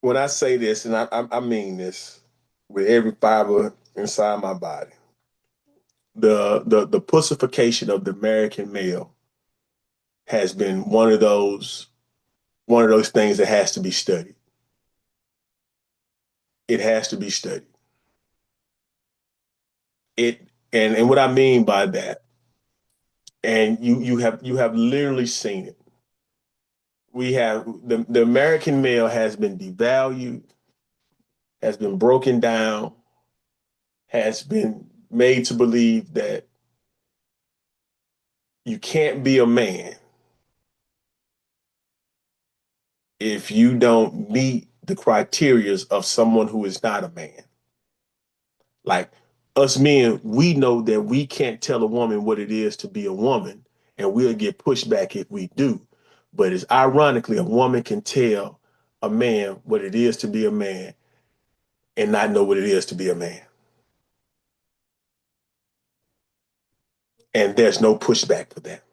I say this, and I mean this with every fiber inside my body, the pussification of the American male has been one of those things that has to be studied. It has to be studied. And what I mean by that, and you have literally seen it. We have the American male has been devalued, has been broken down, has been made to believe that you can't be a man if you don't meet the criteria of someone who is not a man. Like us men, we know that we can't tell a woman what it is to be a woman, and we'll get pushed back if we do. But it's ironically, a woman can tell a man what it is to be a man and not know what it is to be a man. And there's no pushback for that.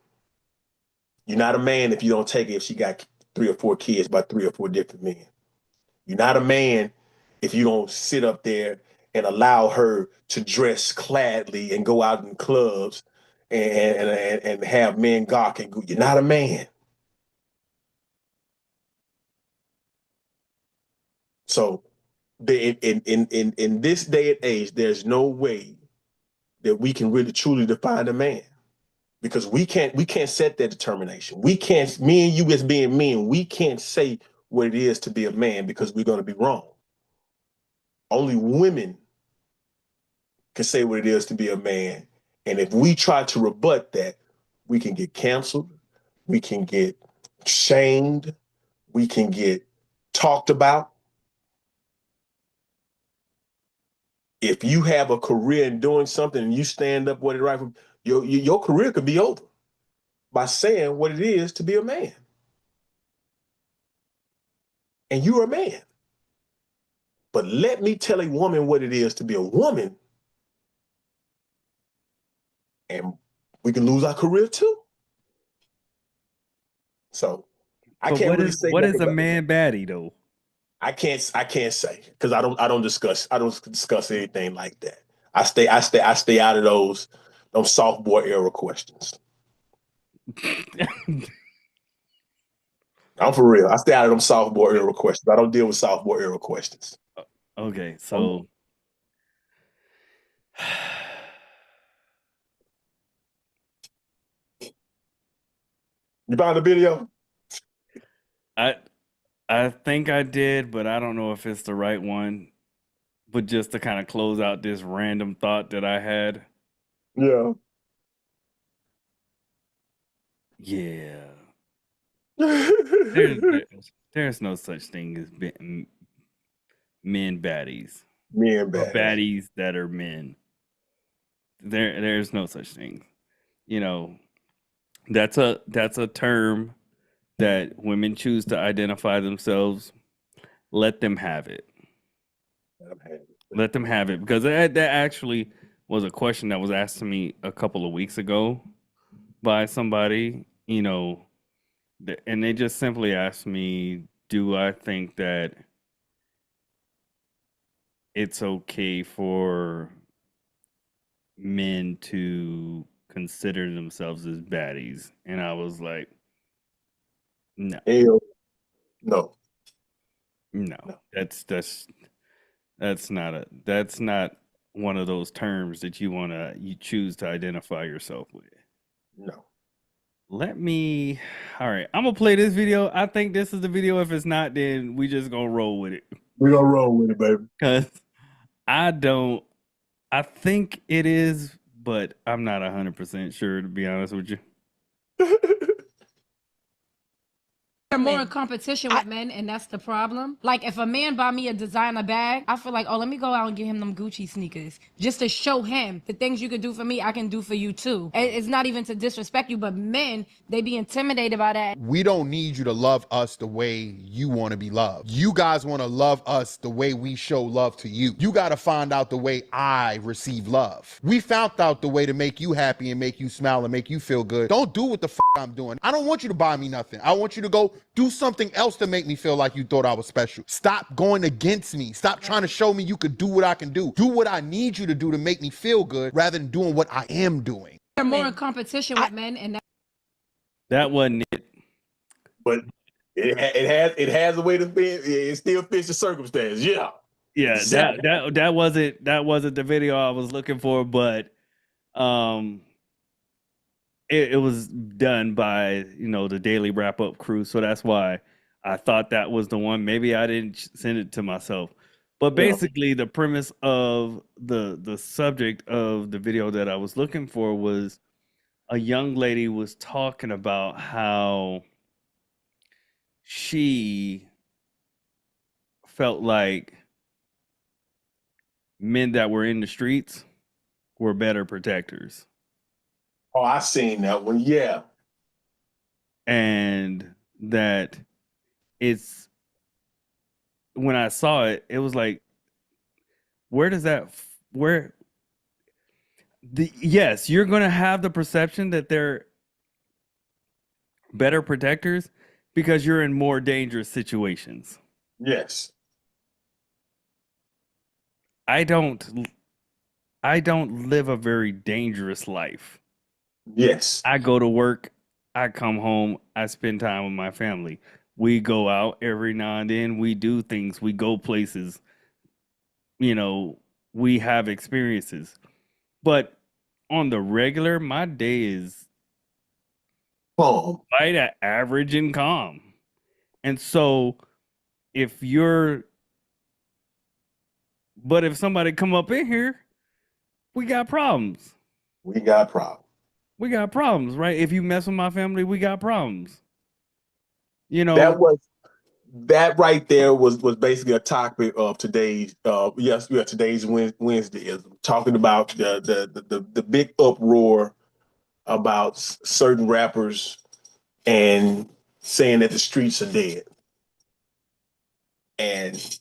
You're not a man if you don't take it if she got 3 or 4 kids by 3 or 4 different men. You're not a man if you don't sit up there and allow her to dress cladly and go out in clubs and have men gawk and go. You're not a man. So in this day and age, there's no way that we can really truly define a man. Because we can't set that determination. We can't, me and you as being men, we can't say what it is to be a man because we're going to be wrong. Only women can say what it is to be a man. And if we try to rebut that, we can get canceled, we can get shamed, we can get talked about. If you have a career in doing something and you stand up what it right, your career could be over by saying what it is to be a man. And you're a man. But let me tell a woman what it is to be a woman, and we can lose our career too. So I But can't really say what is a man baddie though? I can't say because I don't discuss anything like that. I stay out of those sophomore era questions. I'm for real. I stay out of them sophomore era questions. I don't deal with sophomore era questions. Okay, so You found the video? I think I did, but I don't know if it's the right one. But just to kind of close out this random thought that I had. Yeah. Yeah. There's no such thing as men baddies. Men Or bad. baddies that are men. There's no such thing. You know, that's a term that women choose to identify themselves. Let them have it. Let them have it, because that actually was a question that was asked to me a couple of weeks ago by somebody, and they just simply asked me, do I think that it's okay for men to consider themselves as baddies? And I was like, no. Hell, no. No. That's not one of those terms that you choose to identify yourself with. No. All right, I'm gonna play this video. I think this is the video. If it's not, then we just gonna roll with it. We're gonna roll with it, baby. Cause I think it is, but I'm not 100% sure, to be honest with you. They're more in competition with men, and that's the problem. Like, if a man buy me a designer bag, I feel like, oh, let me go out and get him them Gucci sneakers, just to show him the things you can do for me, I can do for you too. It's not even to disrespect you, but men, they be intimidated by that. We don't need you to love us the way you want to be loved. You guys want to love us the way we show love to you. You got to find out the way I receive love. We found out the way to make you happy and make you smile and make you feel good. Don't do what the I'm doing. I don't want you to buy me nothing. I want you to go do something else to make me feel like you thought I was special. Stop going against me. Stop trying to show me you could do what I can do. Do what I need you to do to make me feel good rather than doing what I am doing. They're more in competition with men, and that wasn't it. But it has a way to fit. It still fits the circumstance. Yeah. Yeah, Exactly. that wasn't the video I was looking for, but it was done by the Daily Wrap Up crew, so that's why I thought that was the one. Maybe I didn't send it to myself, but basically the premise of the subject of the video that I was looking for was a young lady was talking about how she felt like men that were in the streets were better protectors. Oh, I seen that one. Yeah. And that when I saw it, it was like, yes, you're going to have the perception that they're better protectors because you're in more dangerous situations. Yes. I don't live a very dangerous life. Yes. I go to work, I come home, I spend time with my family. We go out every now and then, we do things, we go places, we have experiences. But on the regular, my day is right at average and calm. And so if somebody come up in here, we got problems. We got problems, right? If you mess with my family, we got problems. That right there was basically a topic of today's today's Wednesday is talking about the big uproar about certain rappers and saying that the streets are dead. And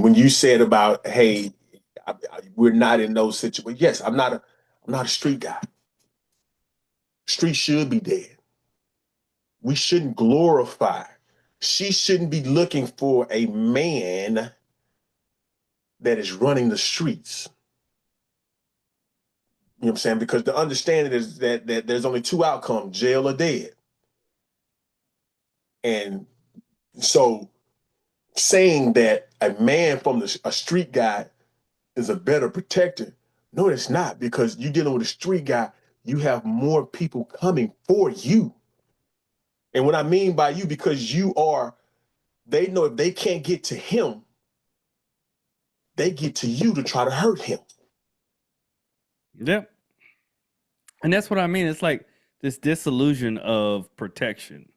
when you said about, hey, we're not in those situations. Yes, I'm not a street guy. Streets should be dead. We shouldn't glorify. She shouldn't be looking for a man that is running the streets. You know what I'm saying? Because the understanding is that there's only two outcomes, jail or dead. And so saying that a man from a street guy is a better protector, No, it's not, because you're dealing with a street guy. You have more people coming for you. And what I mean by you, because they know if they can't get to him, they get to you to try to hurt him. Yep. And that's what I mean. It's like this disillusion of protection.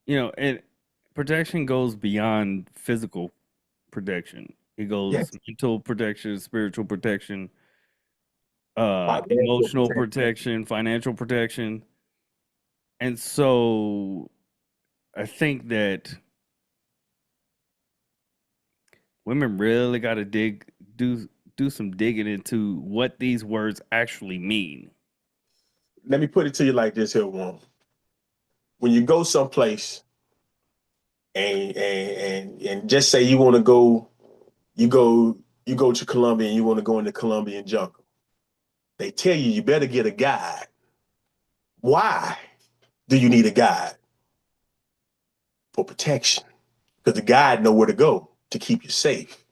And protection goes beyond physical protection. It goes Yes. mental protection, spiritual protection, Financial emotional protection. protection, financial protection. And so I think that women really got to do some digging into what these words actually mean. Let me put it to you like this here, one. When you go someplace and just say you want to go, you go to Colombia and you want to go in the Colombian jungle. They tell you better get a guide. Why do you need a guide? For protection. Because the guide know where to go to keep you safe.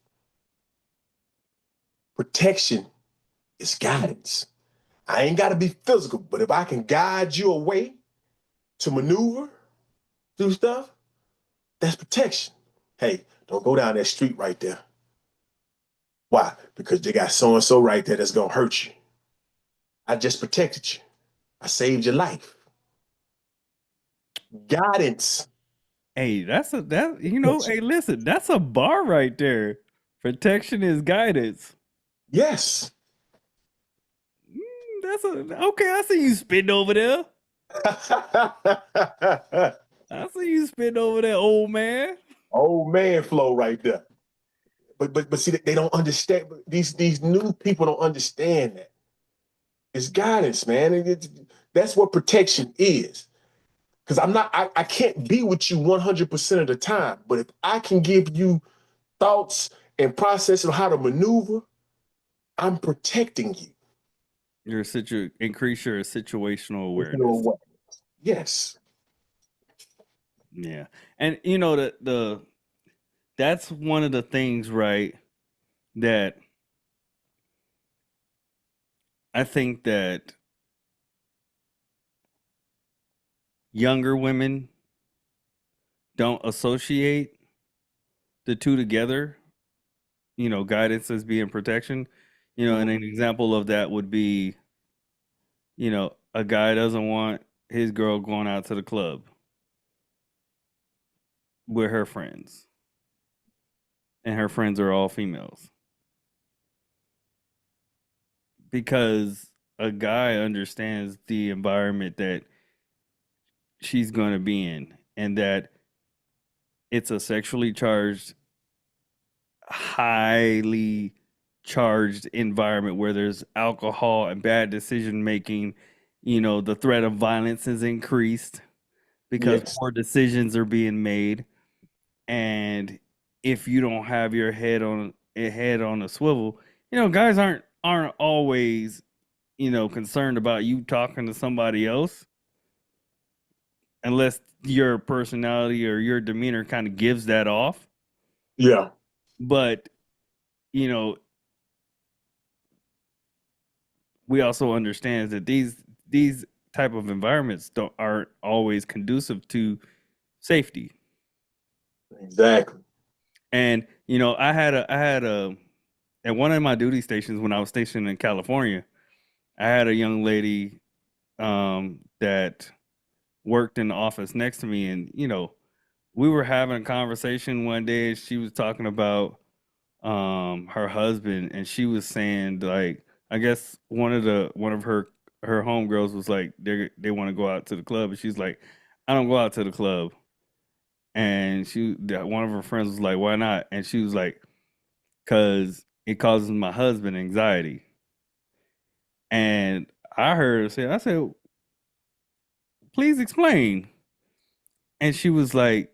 Protection is guidance. I ain't got to be physical, but if I can guide you away to maneuver, do stuff, that's protection. Hey, don't go down that street right there. Why? Because they got so-and-so right there that's going to hurt you. I just protected you. I saved your life. Guidance. Hey, hey, listen, that's a bar right there. Protection is guidance. Yes. Okay. I see you spitting over there. I see you spitting over there, old man. Old man flow right there. But see, they don't understand. These new people don't understand that. It's guidance, man. That's what protection is. Because I can't be with you 100% of the time. But if I can give you thoughts and process of how to maneuver, I'm protecting you. Increase your situational awareness. Yes. Yeah. And that's one of the things, right, that I think that younger women don't associate the two together, guidance as being protection. And an example of that would be, a guy doesn't want his girl going out to the club with her friends, and her friends are all females, because a guy understands the environment that she's going to be in, and that it's a sexually charged, highly charged environment where there's alcohol and bad decision making. The threat of violence is increased because more decisions are being made. And if you don't have your head on a swivel, guys aren't always, concerned about you talking to somebody else, unless your personality or your demeanor kind of gives that off. Yeah. But, we also understand that these type of environments aren't always conducive to safety. Exactly. And I had at one of my duty stations when I was stationed in California, I had a young lady that worked in the office next to me, and we were having a conversation one day, and she was talking about her husband, and she was saying, like, I guess one of her homegirls was like, they want to go out to the club, and she's like, I don't go out to the club. And one of her friends was like, why not? And she was like, because it causes my husband anxiety. And I heard her say, I said, please explain. And she was like,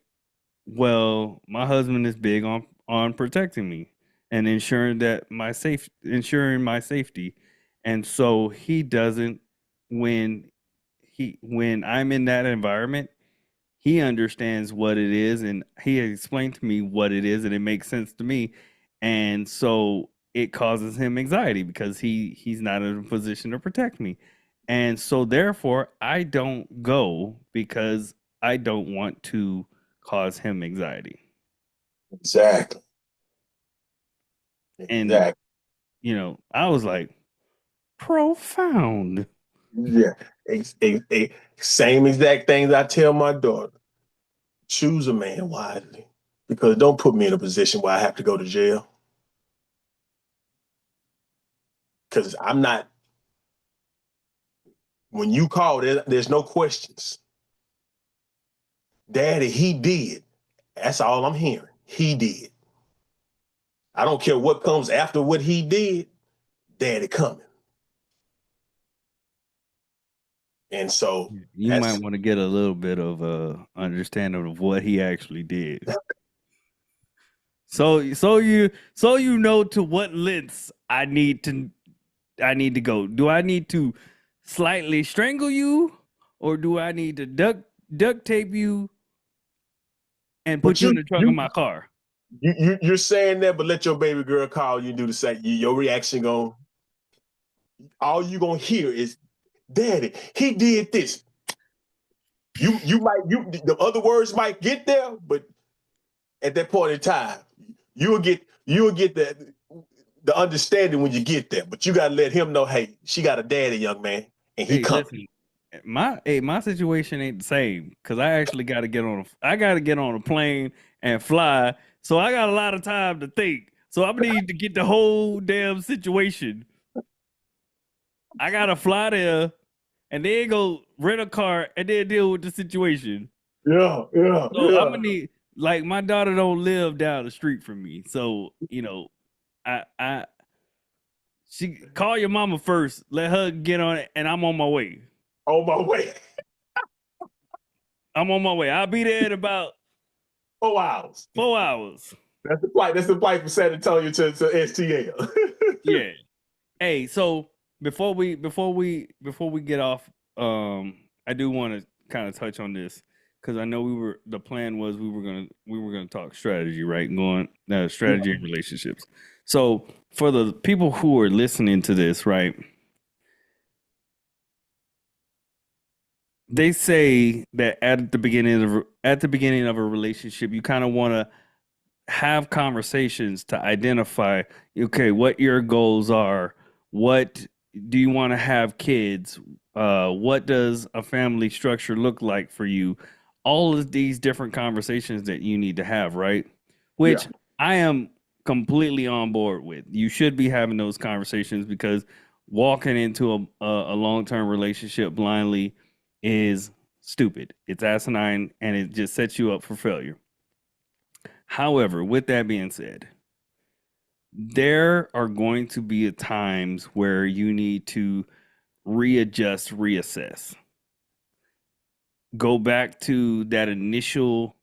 well, my husband is big on protecting me and ensuring my safety. And so he doesn't, when I'm in that environment, he understands what it is, and he explained to me what it is, and it makes sense to me. And so it causes him anxiety because he's not in a position to protect me. And so therefore I don't go because I don't want to cause him anxiety. Exactly. And Exactly. I was like, profound. Yeah. Same exact things I tell my daughter. Choose a man wisely. Because don't put me in a position where I have to go to jail. Because I'm not, when you call, there's no questions. Daddy, he did. That's all I'm hearing. He did. I don't care what comes after what he did. Daddy coming. And so You might want to get a little bit of understanding of what he actually did. So you know to what lengths I need to go. Do I need to slightly strangle you, or do I need to duct tape you and put you in the trunk of my car? You're saying that, but let your baby girl call you and do the same. Your reaction all you gonna hear is, Daddy, he did this. The other words might get there, but at that point in time, you'll get the understanding when you get there. But you gotta let him know, hey, she got a daddy, young man, and he coming. Listen, my situation ain't the same because I actually got to get on a plane and fly, so I got a lot of time to think. So I'm gonna need to get the whole damn situation. I gotta fly there and then go rent a car and then deal with the situation. Yeah. So I'm gonna need, like, my daughter don't live down the street from me, so she call your mama first, let her get on it, and I'm on my way. On my way. I'm on my way. I'll be there in about 4 hours. 4 hours. That's the flight. That's the flight from San Antonio to STL. Yeah. Hey, so before we get off, I do want to kind of touch on this because I know the plan was we were gonna talk strategy, right? Strategy in relationships. So for the people who are listening to this, right? They say that at the beginning of a relationship, you kind of want to have conversations to identify, okay, what your goals are. What do you want to have kids? What does a family structure look like for you? All of these different conversations that you need to have, right? Which I am completely on board with. You should be having those conversations because walking into a long-term relationship blindly is stupid. It's asinine and it just sets you up for failure. However, with that being said, there are going to be times where you need to readjust, reassess. Go back to that initial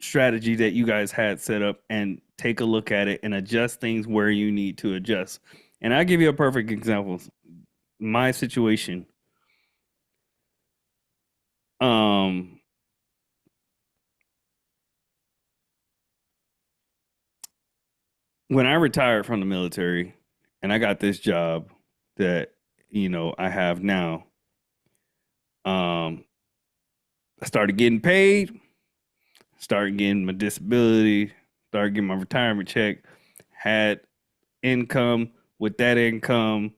strategy that you guys had set up and take a look at it and adjust things where you need to adjust. And I'll give you a perfect example. My situation. When I retired from the military and I got this job that I have now, I started getting paid, started getting my disability, started getting my retirement check, had income. With that income,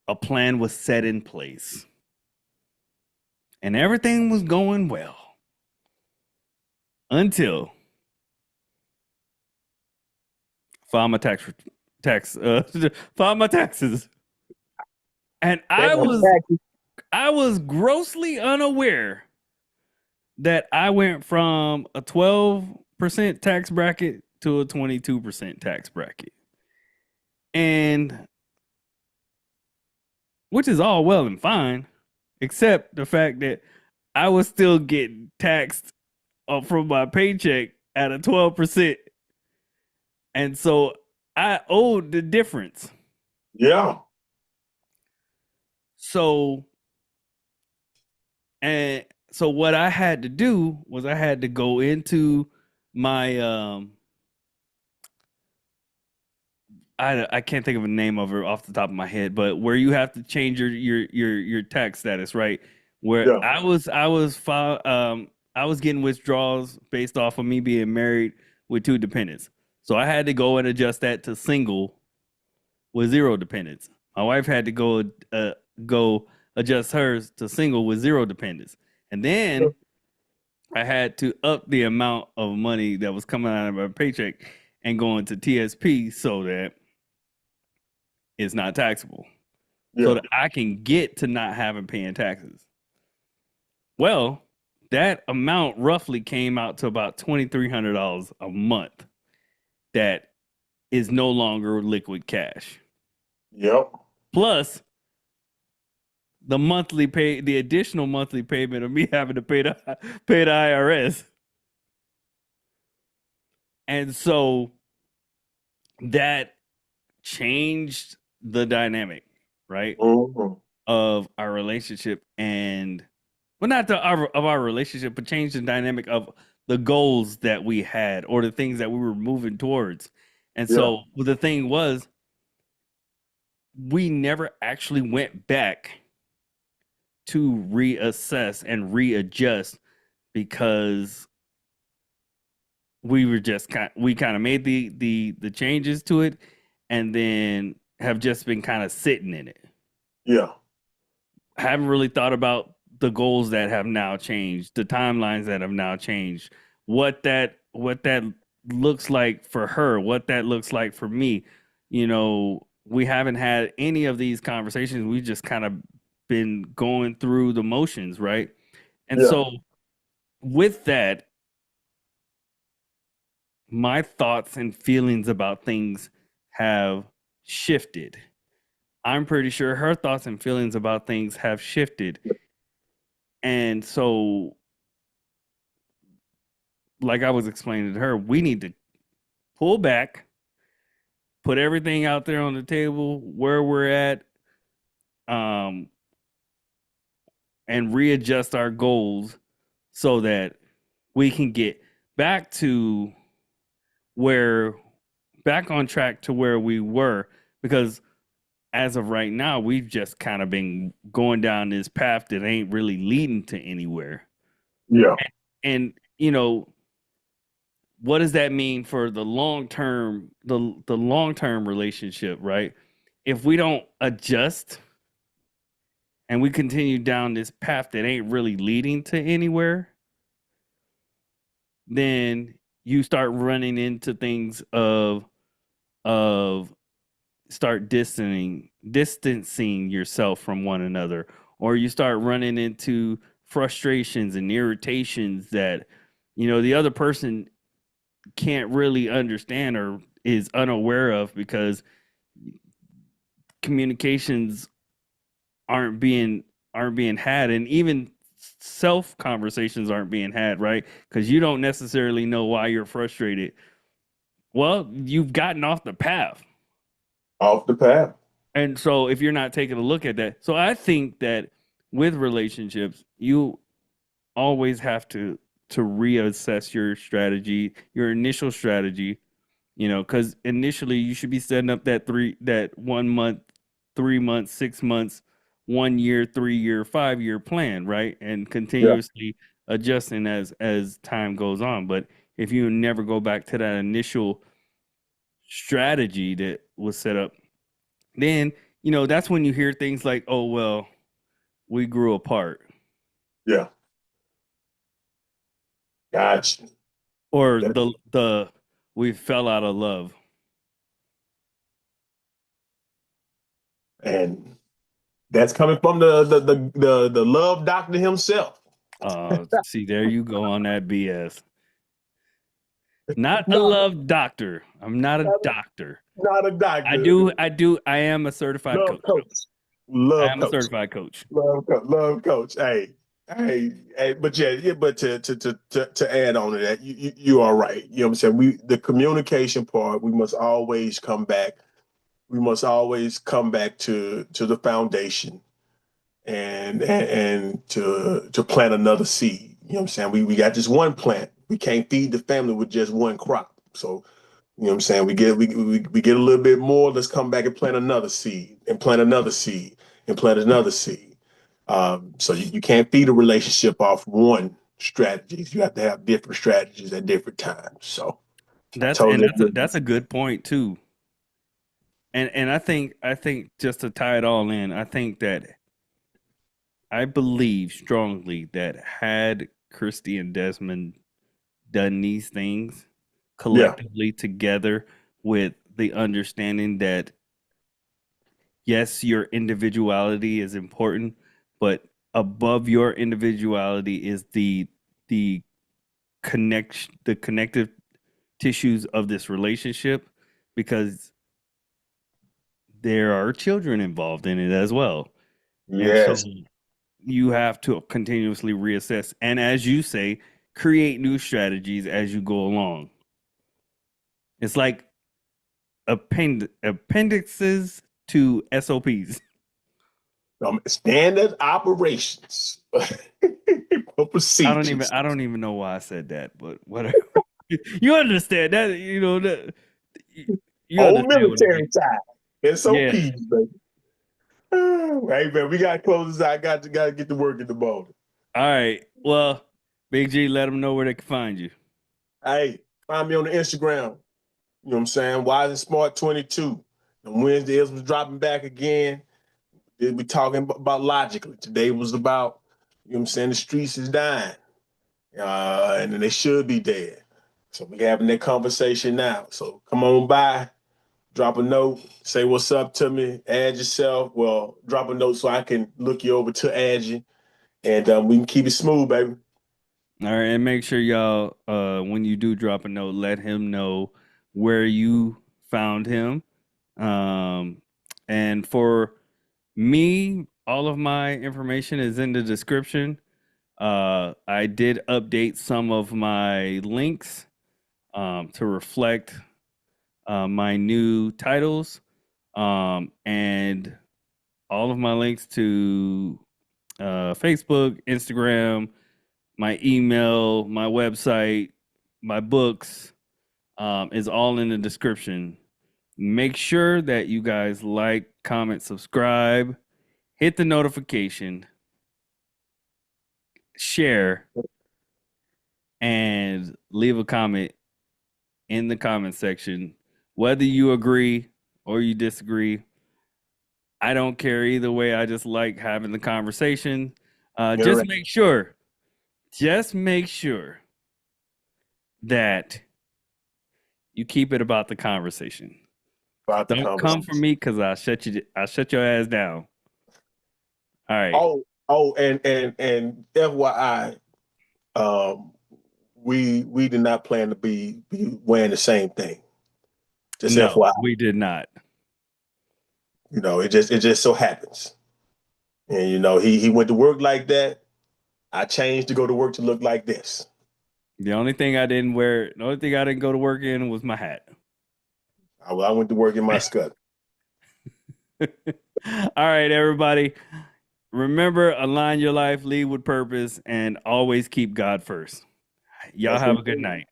a plan was set in place. And everything was going well until file my file my taxes. And I was grossly unaware that I went from a 12% tax bracket to a 22% tax bracket. And which is all well and fine, except the fact that I was still getting taxed from my paycheck at a 12%. And so I owed the difference. Yeah. So what I had to do was I had to go into my I can't think of a name of it off the top of my head, but where you have to change your tax status, right? Where Yeah. I was getting withdrawals based off of me being married with 2 dependents. So I had to go and adjust that to single with 0 dependents. My wife had to go adjust hers to single with 0 dependents. And then I had to up the amount of money that was coming out of my paycheck and going to TSP so that it's not taxable. So Yeah. that I can get to not having paying taxes. Well, that amount roughly came out to about $2,300 a month that is no longer liquid cash. Yep. Plus the additional monthly payment of me having to pay the IRS. And so that changed the dynamic, right? Mhm. Of our relationship, and well, not of our relationship, but changed the dynamic of the goals that we had or the things that we were moving towards. And so the thing was, we never actually went back to reassess and readjust because we were just we kind of made the changes to it and then have just been kind of sitting in it. Yeah. Haven't really thought about the goals that have now changed, the timelines that have now changed, what that looks like for her, what that looks like for me. You know, we haven't had any of these conversations. We've just kind of been going through the motions, right? And so with that, my thoughts and feelings about things have shifted. I'm pretty sure her thoughts and feelings about things have shifted. And so, like I was explaining to her, we need to pull back, put everything out there on the table where we're at, and readjust our goals so that we can get back to back on track to where we were. Because as of right now, we've just kind of been going down this path that ain't really leading to anywhere. Yeah. And you know, what does that mean for the long-term the long-term relationship, right? If we don't adjust and we continue down this path that ain't really leading to anywhere, then you start running into things of start distancing yourself from one another, or you start running into frustrations and irritations that the other person can't really understand or is unaware of because communications aren't being had, and even self conversations aren't being had, right? Because you don't necessarily know why you're frustrated. Well, you've gotten off the path. And so if you're not taking a look at that, so I think that with relationships, you always have to reassess your strategy, your initial strategy, because initially you should be setting up that 1 month, 3 months, 6 months, 1 year, 3 year, 5 year plan, right? And continuously adjusting as time goes on. But if you never go back to that initial strategy that was set up, then that's when you hear things like, oh well, we grew apart. Yeah. Gotcha. Or the we fell out of love. And that's coming from the love doctor himself. See, there you go on that BS. Not a love doctor. I'm not a doctor. Not a doctor. I am a certified Love coach. Love I am coach. a certified coach. Love coach. Hey, but but to add on to that, you are right. You know what I'm saying? The communication part, we must always come back. We must always come back to the foundation and to plant another seed. You know what I'm saying? We got just one plant. We can't feed the family with just one crop. So, you know what I'm saying? We get a little bit more. Let's come back and plant another seed and plant another seed and plant another seed. So you can't feed a relationship off one strategy. You have to have different strategies at different times. So that's a good point too. And I think just to tie it all in, I believe strongly that had Christy and Desmond done these things collectively together with the understanding that yes, your individuality is important, but above your individuality is the connective tissues of this relationship, because there are children involved in it as well. And so Yes. you have to continuously reassess and, as you say, create new strategies as you go along. It's like appendixes to SOPs. Standard operations. Procedures. I don't even know why I said that, but whatever. You understand that, you know, that you Old understand what I military mean. time. SOPs, Yeah. baby. Hey man, we gotta close this out. I got to get to work in the morning. All right. Well, Big G, let them know where they can find you. Hey, find me on the Instagram. You know what I'm saying? Wise and Smart 22. On Wednesday, Isms dropping back again. We'll be talking about logically. Today was about, you know what I'm saying, the streets is dying. And then they should be dead. So we're having that conversation now. So come on by, drop a note, say what's up to me, add yourself. Well, drop a note so I can look you over to add you. And we can keep it smooth, baby. All right, and make sure y'all, when you do drop a note, let him know where you found him. And for me, all of my information is in the description. I did update some of my links to reflect my new titles, and all of my links to Facebook, Instagram, my email, my website, my books is all in the description. Make sure that you guys like, comment, subscribe, hit the notification, share, and leave a comment in the comment section. Whether you agree or you disagree, I don't care either way. I just like having the conversation. Just make sure that you keep it about the conversation. Don't come for me because I'll shut your ass down. All right. And FYI, we did not plan to be wearing the same thing. Just No, FYI. we did not. You know, it just so happens. And you know, he went to work like that. I changed to go to work to look like this. The only thing I didn't go to work in was my hat. I went to work in my Scott. All right, everybody. Remember, align your life, lead with purpose, and always keep God first. Y'all have a good night.